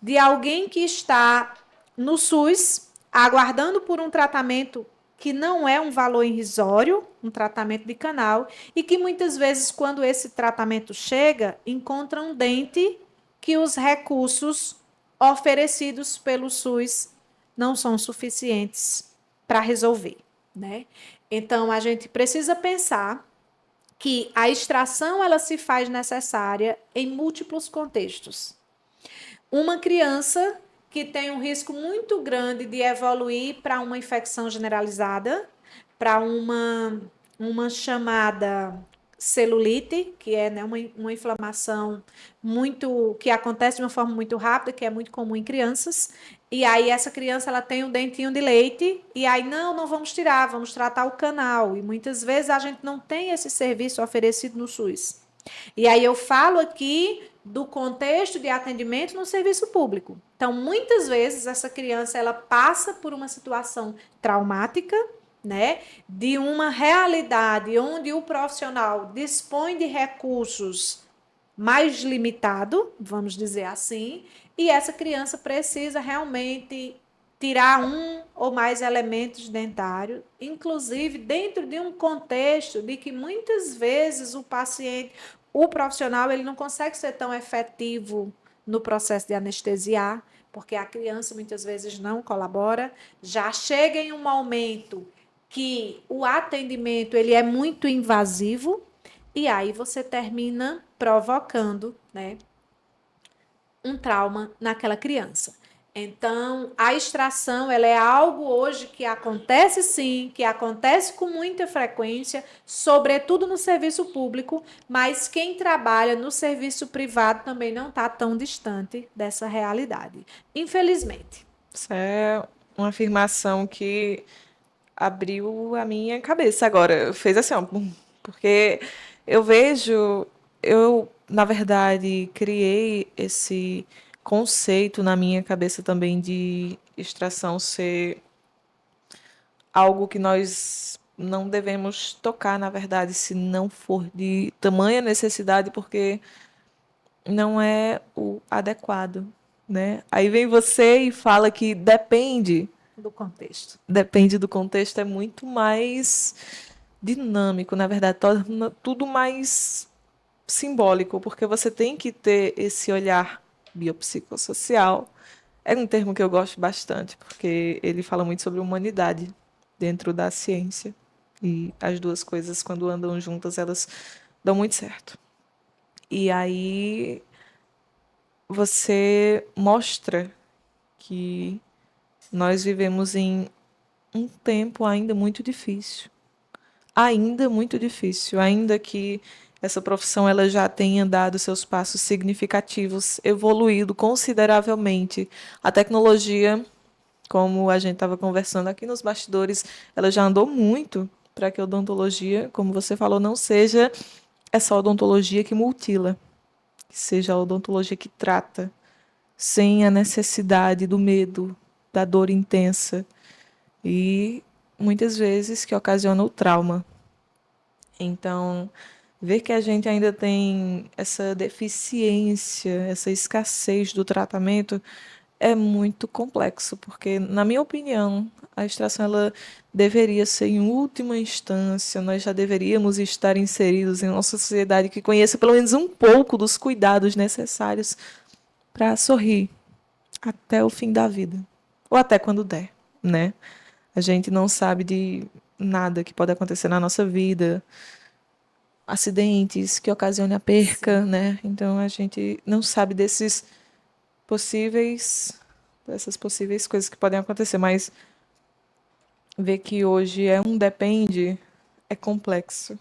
de alguém que está no SUS aguardando por um tratamento que não é um valor irrisório, um tratamento de canal, e que muitas vezes, quando esse tratamento chega, encontra um dente que os recursos oferecidos pelo SUS não são suficientes para resolver, né? Então a gente precisa pensar que a extração ela se faz necessária em múltiplos contextos. Uma criança que tem um risco muito grande de evoluir para uma infecção generalizada, para uma chamada celulite, que é, né, uma inflamação muito que acontece de uma forma muito rápida, que é muito comum em crianças. E aí essa criança ela tem um dentinho de leite e aí não vamos tirar, vamos tratar o canal. E muitas vezes a gente não tem esse serviço oferecido no SUS. E aí eu falo aqui do contexto de atendimento no serviço público. Então, muitas vezes essa criança ela passa por uma situação traumática, né, de uma realidade onde o profissional dispõe de recursos mais limitado, vamos dizer assim, e essa criança precisa realmente tirar um ou mais elementos dentários, inclusive dentro de um contexto de que muitas vezes o paciente, o profissional, ele não consegue ser tão efetivo no processo de anestesiar, porque a criança muitas vezes não colabora, já chega em um momento que o atendimento ele é muito invasivo e aí você termina provocando, né, um trauma naquela criança. Então, a extração, ela é algo hoje que acontece sim, que acontece com muita frequência, sobretudo no serviço público, mas quem trabalha no serviço privado também não está tão distante dessa realidade, infelizmente. Isso é uma afirmação que abriu a minha cabeça agora. Fez assim, ó, bum, porque eu vejo, eu, na verdade, criei esse conceito na minha cabeça também de extração ser algo que nós não devemos tocar, na verdade, se não for de tamanha necessidade, porque não é o adequado, né? Aí vem você e fala que Do contexto. depende do contexto, é muito mais dinâmico, na verdade, torna tudo mais simbólico, porque você tem que ter esse olhar biopsicossocial. É um termo que eu gosto bastante, porque ele fala muito sobre humanidade dentro da ciência. E as duas coisas, quando andam juntas, elas dão muito certo. E aí você mostra que nós vivemos em um tempo ainda muito difícil. Ainda muito difícil, ainda que essa profissão ela já tenha dado seus passos significativos, evoluído consideravelmente. A tecnologia, como a gente estava conversando aqui nos bastidores, ela já andou muito para que a odontologia, como você falou, não seja essa odontologia que mutila, que seja a odontologia que trata, sem a necessidade do medo, da dor intensa e muitas vezes que ocasiona o trauma. Então, ver que a gente ainda tem essa deficiência, essa escassez do tratamento é muito complexo, porque, na minha opinião, a extração ela deveria ser em última instância, nós já deveríamos estar inseridos em uma sociedade que conheça pelo menos um pouco dos cuidados necessários para sorrir até o fim da vida, ou até quando der, né? A gente não sabe de nada que pode acontecer na nossa vida, acidentes que ocasionem a perca, Sim. né? Então a gente não sabe possíveis, dessas possíveis coisas que podem acontecer, mas ver que hoje é um depende é complexo.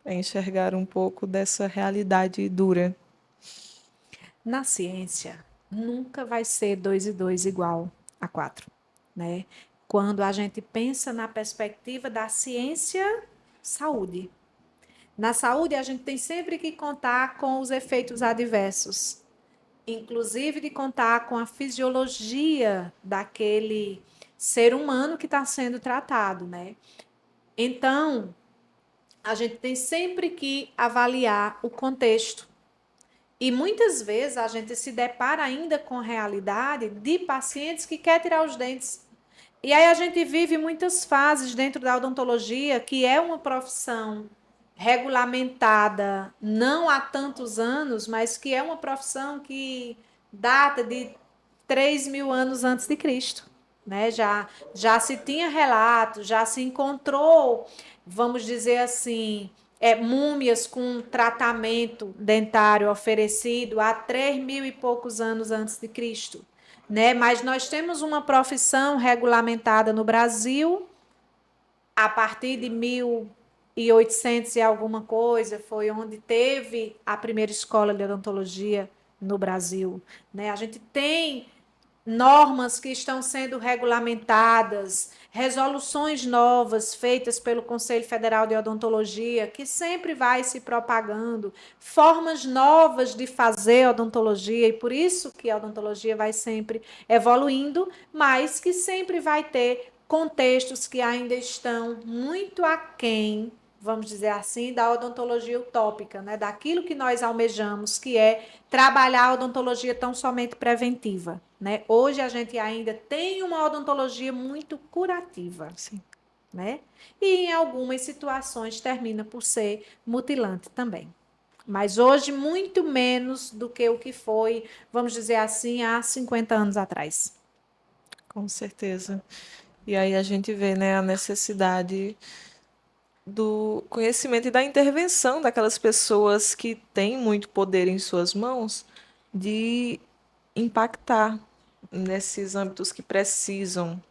É enxergar um pouco dessa realidade dura. Na ciência, nunca vai ser 2 e 2 igual a 4, né? Quando a gente pensa na perspectiva da ciência, saúde. Na saúde, a gente tem sempre que contar com os efeitos adversos, inclusive de contar com a fisiologia daquele ser humano que está sendo tratado, né? Então, a gente tem sempre que avaliar o contexto. E muitas vezes a gente se depara ainda com a realidade de pacientes que quer tirar os dentes. E aí a gente vive muitas fases dentro da odontologia, que é uma profissão regulamentada não há tantos anos, mas que é uma profissão que data de 3.000 anos antes de Cristo. Né? Já se tinha relatos, já se encontrou, vamos dizer assim, múmias com tratamento dentário oferecido há 3.000 e poucos anos antes de Cristo. Né? Mas nós temos uma profissão regulamentada no Brasil a partir de 1800 e alguma coisa, foi onde teve a primeira escola de odontologia no Brasil. Né? A gente tem normas que estão sendo regulamentadas, resoluções novas feitas pelo Conselho Federal de Odontologia, que sempre vai se propagando, formas novas de fazer odontologia, e por isso que a odontologia vai sempre evoluindo, mas que sempre vai ter contextos que ainda estão muito aquém, vamos dizer assim, da odontologia utópica, né? Daquilo que nós almejamos, que é trabalhar a odontologia tão somente preventiva. Né? Hoje a gente ainda tem uma odontologia muito curativa. Sim. Né? E em algumas situações termina por ser mutilante também. Mas hoje, muito menos do que o que foi, vamos dizer assim, há 50 anos atrás. Com certeza. E aí a gente vê, né, a necessidade do conhecimento e da intervenção daquelas pessoas que têm muito poder em suas mãos de impactar, nesses âmbitos que precisam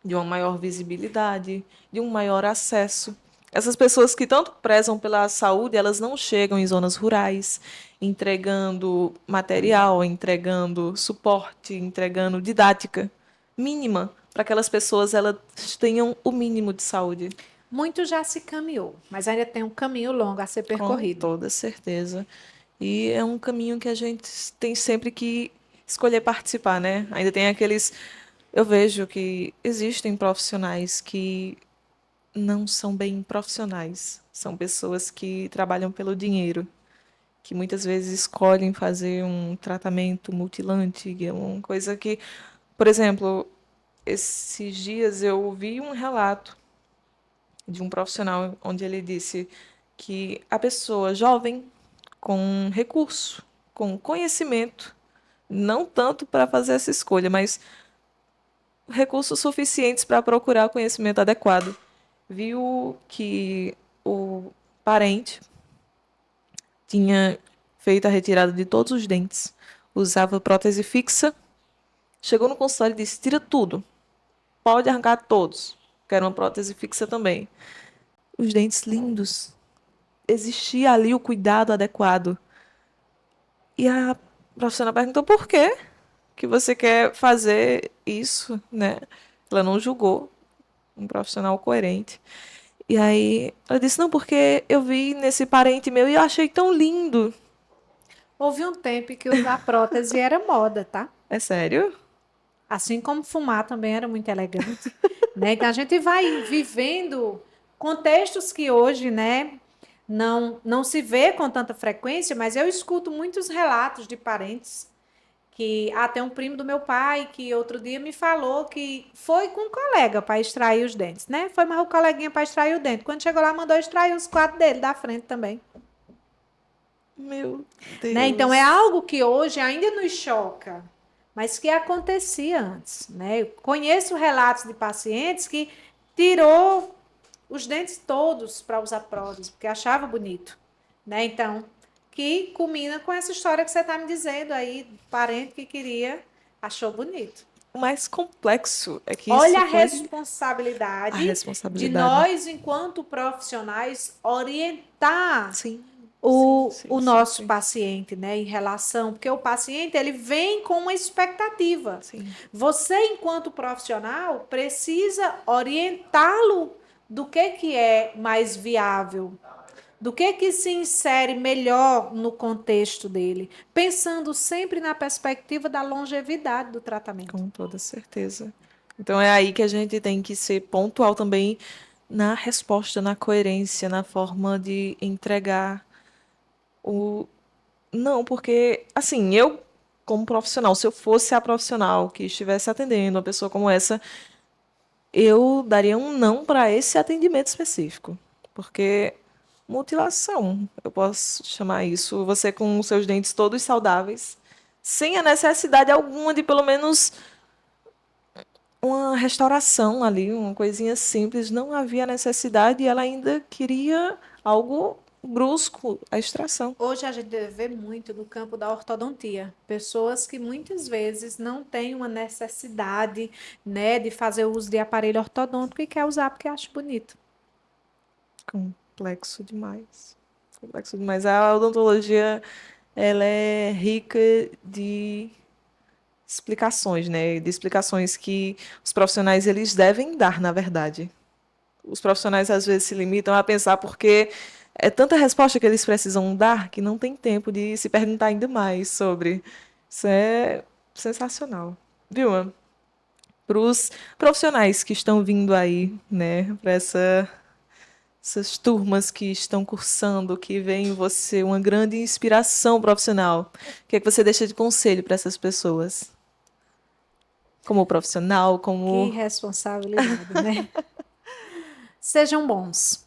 de uma maior visibilidade, de um maior acesso. Essas pessoas que tanto prezam pela saúde, elas não chegam em zonas rurais, entregando material, entregando suporte, entregando didática mínima para aquelas pessoas elas tenham o mínimo de saúde. Muito já se caminhou, mas ainda tem um caminho longo a ser Com percorrido. toda certeza. E é um caminho que a gente tem sempre que escolher participar, né? Ainda tem aqueles. Eu vejo que existem profissionais que não são bem profissionais. São pessoas que trabalham pelo dinheiro, que muitas vezes escolhem fazer um tratamento mutilante, que é uma coisa que, por exemplo, esses dias eu ouvi um relato de um profissional onde ele disse que a pessoa jovem com recurso, com conhecimento, não tanto para fazer essa escolha, mas recursos suficientes para procurar o conhecimento adequado, viu que o parente tinha feito a retirada de todos os dentes, usava prótese fixa, chegou no consultório e disse: tira tudo, pode arrancar todos, quero uma prótese fixa também. Os dentes lindos, existia ali o cuidado adequado. E a profissional perguntou por quê que você quer fazer isso, né? Ela não julgou, um profissional coerente. E aí ela disse, não, porque eu vi nesse parente meu e eu achei tão lindo. Houve um tempo que usar prótese era moda, tá? É sério? Assim como fumar também era muito elegante, né? Então a gente vai vivendo contextos que hoje, né, não se vê com tanta frequência, mas eu escuto muitos relatos de parentes que tem um primo do meu pai que outro dia me falou que foi com um colega para extrair os dentes, né? Foi mais o coleguinha para extrair o dente. Quando chegou lá, mandou extrair os 4 dele da frente também. Meu Né? Então, é Deus. algo que hoje ainda nos choca, mas que acontecia antes. Né? Eu conheço relatos de pacientes que tirou os dentes todos para usar prótese, porque achava bonito. Né? Então, que culmina com essa história que você está me dizendo aí, parente que queria, achou bonito. O mais complexo é que Olha isso a foi a responsabilidade de responsabilidade. nós, enquanto profissionais, orientar Sim, sim, o sim, sim, nosso sim. paciente, né, em relação, porque o paciente ele vem com uma expectativa. Sim, Você, enquanto profissional, precisa orientá-lo do que é mais viável, do que se insere melhor no contexto dele, pensando sempre na perspectiva da longevidade do tratamento. com toda certeza. Então é aí que a gente tem que ser pontual também na resposta, na coerência, na forma de entregar o. Não, porque, assim, eu, como profissional, se eu fosse a profissional que estivesse atendendo uma pessoa como essa, eu daria um não para esse atendimento específico. Porque mutilação, eu posso chamar isso, você com os seus dentes todos saudáveis, sem a necessidade alguma de pelo menos uma restauração ali, uma coisinha simples, não havia necessidade e ela ainda queria algo brusco, a extração. Hoje a gente vê muito no campo da ortodontia, pessoas que muitas vezes não têm uma necessidade, né, de fazer uso de aparelho ortodôntico e quer usar porque acha bonito. Complexo demais. Complexo demais. A odontologia, ela é rica de explicações, né? De explicações que os profissionais eles devem dar, na verdade. Os profissionais às vezes se limitam a pensar porque é tanta resposta que eles precisam dar que não tem tempo de se perguntar ainda mais sobre. Isso é sensacional. Viu? Para os profissionais que estão vindo aí, né, para essas turmas que estão cursando, que veem em você uma grande inspiração profissional, o que é que você deixa de conselho para essas pessoas? Como profissional, Que como. responsabilidade, né? Sejam bons.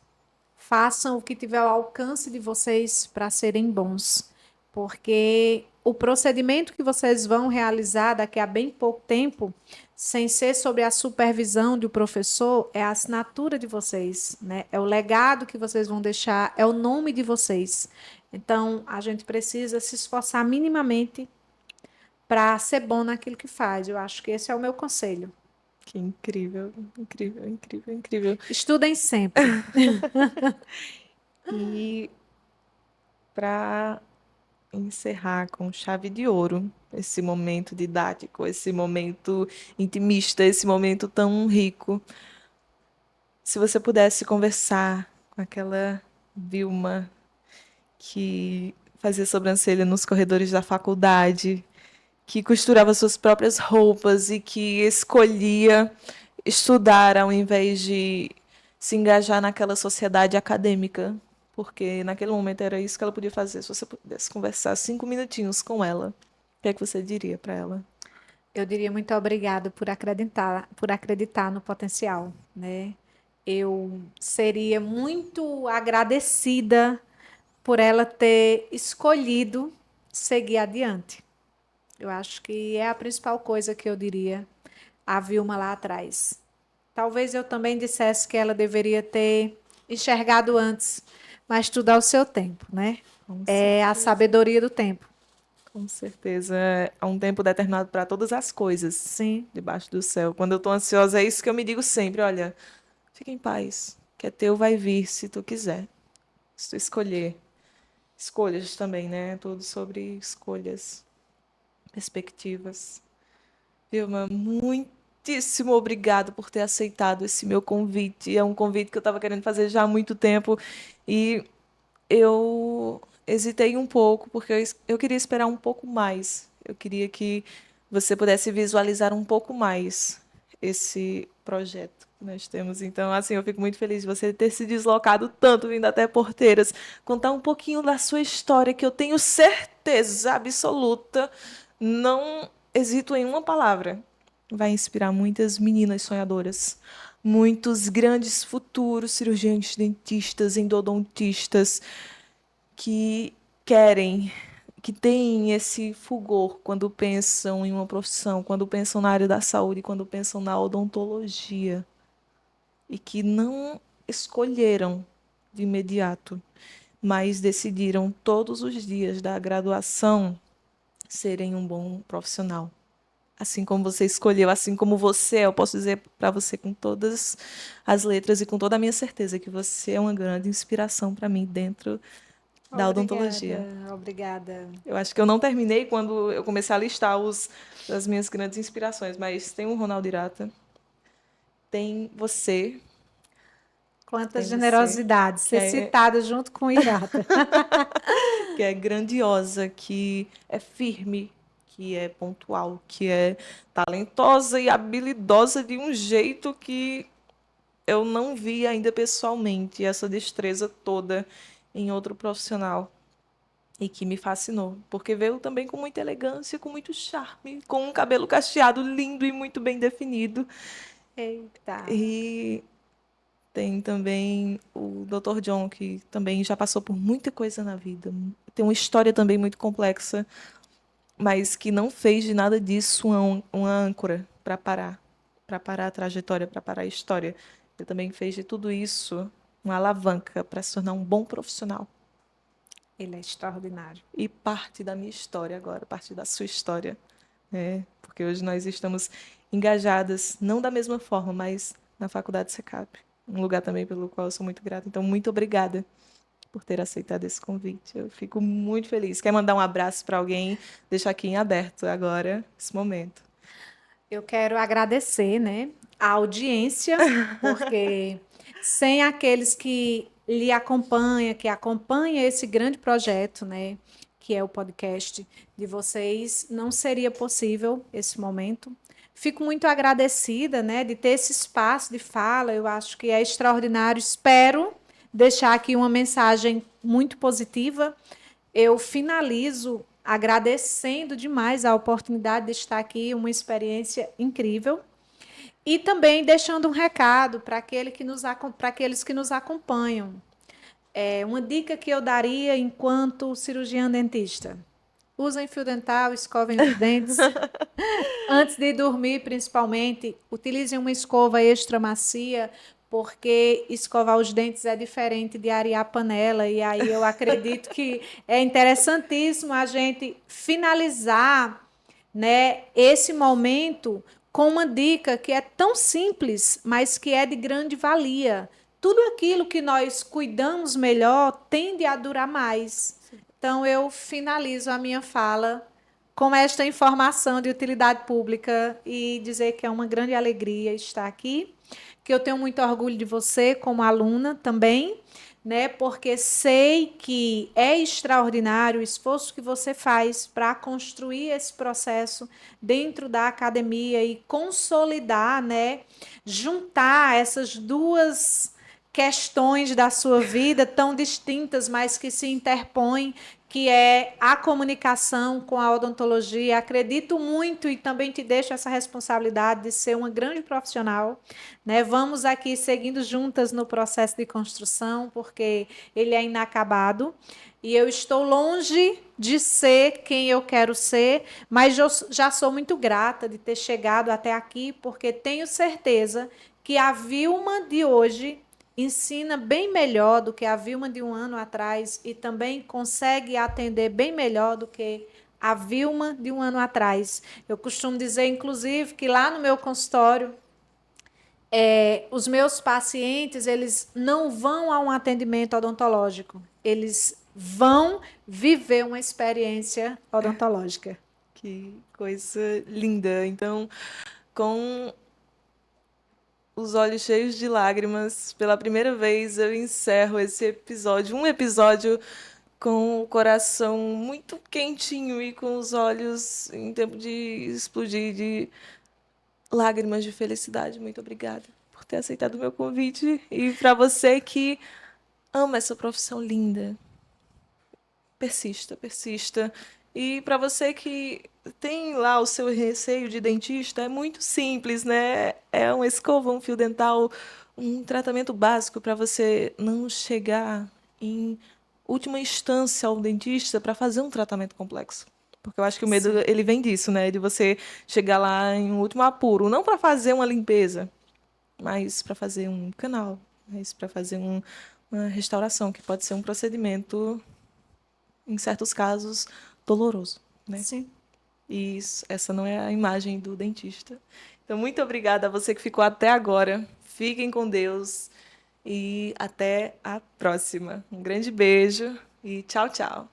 Façam o que tiver ao alcance de vocês para serem bons, porque o procedimento que vocês vão realizar daqui a bem pouco tempo, sem ser sobre a supervisão do professor, é a assinatura de vocês, né? É o legado que vocês vão deixar, é o nome de vocês. Então, a gente precisa se esforçar minimamente para ser bom naquilo que faz. Eu acho que esse é o meu conselho. Que incrível, incrível, incrível, incrível. Estudem sempre. E para encerrar com chave de ouro esse momento didático, esse momento intimista, esse momento tão rico, se você pudesse conversar com aquela Vilma que fazia sobrancelha nos corredores da faculdade, que costurava suas próprias roupas e que escolhia estudar ao invés de se engajar naquela sociedade acadêmica, porque naquele momento era isso que ela podia fazer. Se você pudesse conversar 5 minutinhos com ela, o que é que você diria para ela? Eu diria muito obrigado por acreditar no potencial, né? Eu seria muito agradecida por ela ter escolhido seguir adiante. Eu acho que é a principal coisa que eu diria à Vilma lá atrás. Talvez eu também dissesse que ela deveria ter enxergado antes, mas tudo ao seu tempo, né? Com É a certeza. sabedoria do tempo. Com certeza. Há um tempo determinado para todas as coisas Sim, debaixo do céu. Quando eu estou ansiosa, é isso que eu me digo sempre. Olha, fica em paz. Que é teu vai vir se tu quiser. Se tu escolher. Escolhas também, né? Tudo sobre escolhas, perspectivas. Vilma, muitíssimo obrigado por ter aceitado esse meu convite. É um convite que eu estava querendo fazer já há muito tempo e eu hesitei um pouco porque eu queria esperar um pouco mais. Eu queria que você pudesse visualizar um pouco mais esse projeto que nós temos. Então, assim, eu fico muito feliz de você ter se deslocado tanto, vindo até Porteiras, contar um pouquinho da sua história, que eu tenho certeza absoluta, não hesito em uma palavra, vai inspirar muitas meninas sonhadoras, muitos grandes futuros cirurgiões dentistas, endodontistas, que querem, que têm esse fulgor quando pensam em uma profissão, quando pensam na área da saúde, quando pensam na odontologia, e que não escolheram de imediato, mas decidiram todos os dias da graduação serem um bom profissional. Assim como você escolheu, assim como você é, eu posso dizer para você com todas as letras e com toda a minha certeza que você é uma grande inspiração para mim dentro da odontologia. obrigada, obrigada. Eu acho que eu não terminei quando eu comecei a listar as minhas grandes inspirações, mas tem o Ronaldo Irata, tem Quanta tem você, generosidade, que ser é, citada junto com o Irata. que é grandiosa, que é firme, que é pontual, que é talentosa e habilidosa de um jeito que eu não vi ainda pessoalmente essa destreza toda em outro profissional. E que me fascinou, porque veio também com muita elegância, com muito charme, com um cabelo cacheado lindo e muito bem definido. Eita. E tem também o Dr. John, que também já passou por muita coisa na vida. Tem uma história também muito complexa, mas que não fez de nada disso uma âncora para parar a trajetória, para parar a história. Ele também fez de tudo isso uma alavanca para se tornar um bom profissional. Ele é extraordinário. E parte da minha história agora, parte da sua história, né? Porque hoje nós estamos engajadas, não da mesma forma, mas na Faculdade SECAP, um lugar também pelo qual eu sou muito grata. Então, muito obrigada por ter aceitado esse convite. Eu fico muito feliz. Quer mandar um abraço para alguém? Deixa aqui em aberto agora, esse momento. Eu quero agradecer, né, a audiência, porque sem aqueles que lhe acompanham, que acompanham esse grande projeto, né, que é o podcast de vocês, não seria possível esse momento. Fico muito agradecida, né, de ter esse espaço de fala. Eu acho que é extraordinário. Espero deixar aqui uma mensagem muito positiva. Eu finalizo agradecendo demais a oportunidade de estar aqui, uma experiência incrível. E também deixando um recado para aqueles que nos acompanham. Uma dica que eu daria enquanto cirurgiã dentista. Usem fio dental, escovem os dentes. Antes de dormir, principalmente, utilizem uma escova extra macia, porque escovar os dentes é diferente de arear a panela. E aí eu acredito que é interessantíssimo a gente finalizar né, esse momento com uma dica que é tão simples, mas que é de grande valia. Tudo aquilo que nós cuidamos melhor tende a durar mais. Então, eu finalizo a minha fala com esta informação de utilidade pública e dizer que é uma grande alegria estar aqui, que eu tenho muito orgulho de você como aluna também, né? Porque sei que é extraordinário o esforço que você faz para construir esse processo dentro da academia e consolidar, né? Juntar essas duas questões da sua vida tão distintas, mas que se interpõem, que é a comunicação com a odontologia. Acredito muito e também te deixo essa responsabilidade de ser uma grande profissional, né? Vamos aqui seguindo juntas no processo de construção, porque ele é inacabado. E eu estou longe de ser quem eu quero ser, mas eu já sou muito grata de ter chegado até aqui, porque tenho certeza que a Vilma de hoje ensina bem melhor do que a Vilma de um ano atrás e também consegue atender bem melhor do que a Vilma de um ano atrás. Eu costumo dizer, inclusive, que lá no meu consultório, os meus pacientes, eles não vão a um atendimento odontológico, eles vão viver uma experiência odontológica. Que coisa linda. Então, com os olhos cheios de lágrimas, pela primeira vez eu encerro esse episódio, um episódio com o coração muito quentinho e com os olhos em tempo de explodir de lágrimas de felicidade. Muito obrigada por ter aceitado o meu convite e para você que ama essa profissão linda. Persista, persista. E para você que tem lá o seu receio de dentista, é muito simples, né? É uma escova, um fio dental, um tratamento básico para você não chegar em última instância ao dentista para fazer um tratamento complexo. Porque eu acho que o medo ele vem disso, né? De você chegar lá em um último apuro, não para fazer uma limpeza, mas para fazer um canal, mas para fazer uma restauração, que pode ser um procedimento em certos casos, doloroso, né? Sim. E essa não é a imagem do dentista. Então, muito obrigada a você que ficou até agora. Fiquem com Deus e até a próxima. Um grande beijo e tchau, tchau.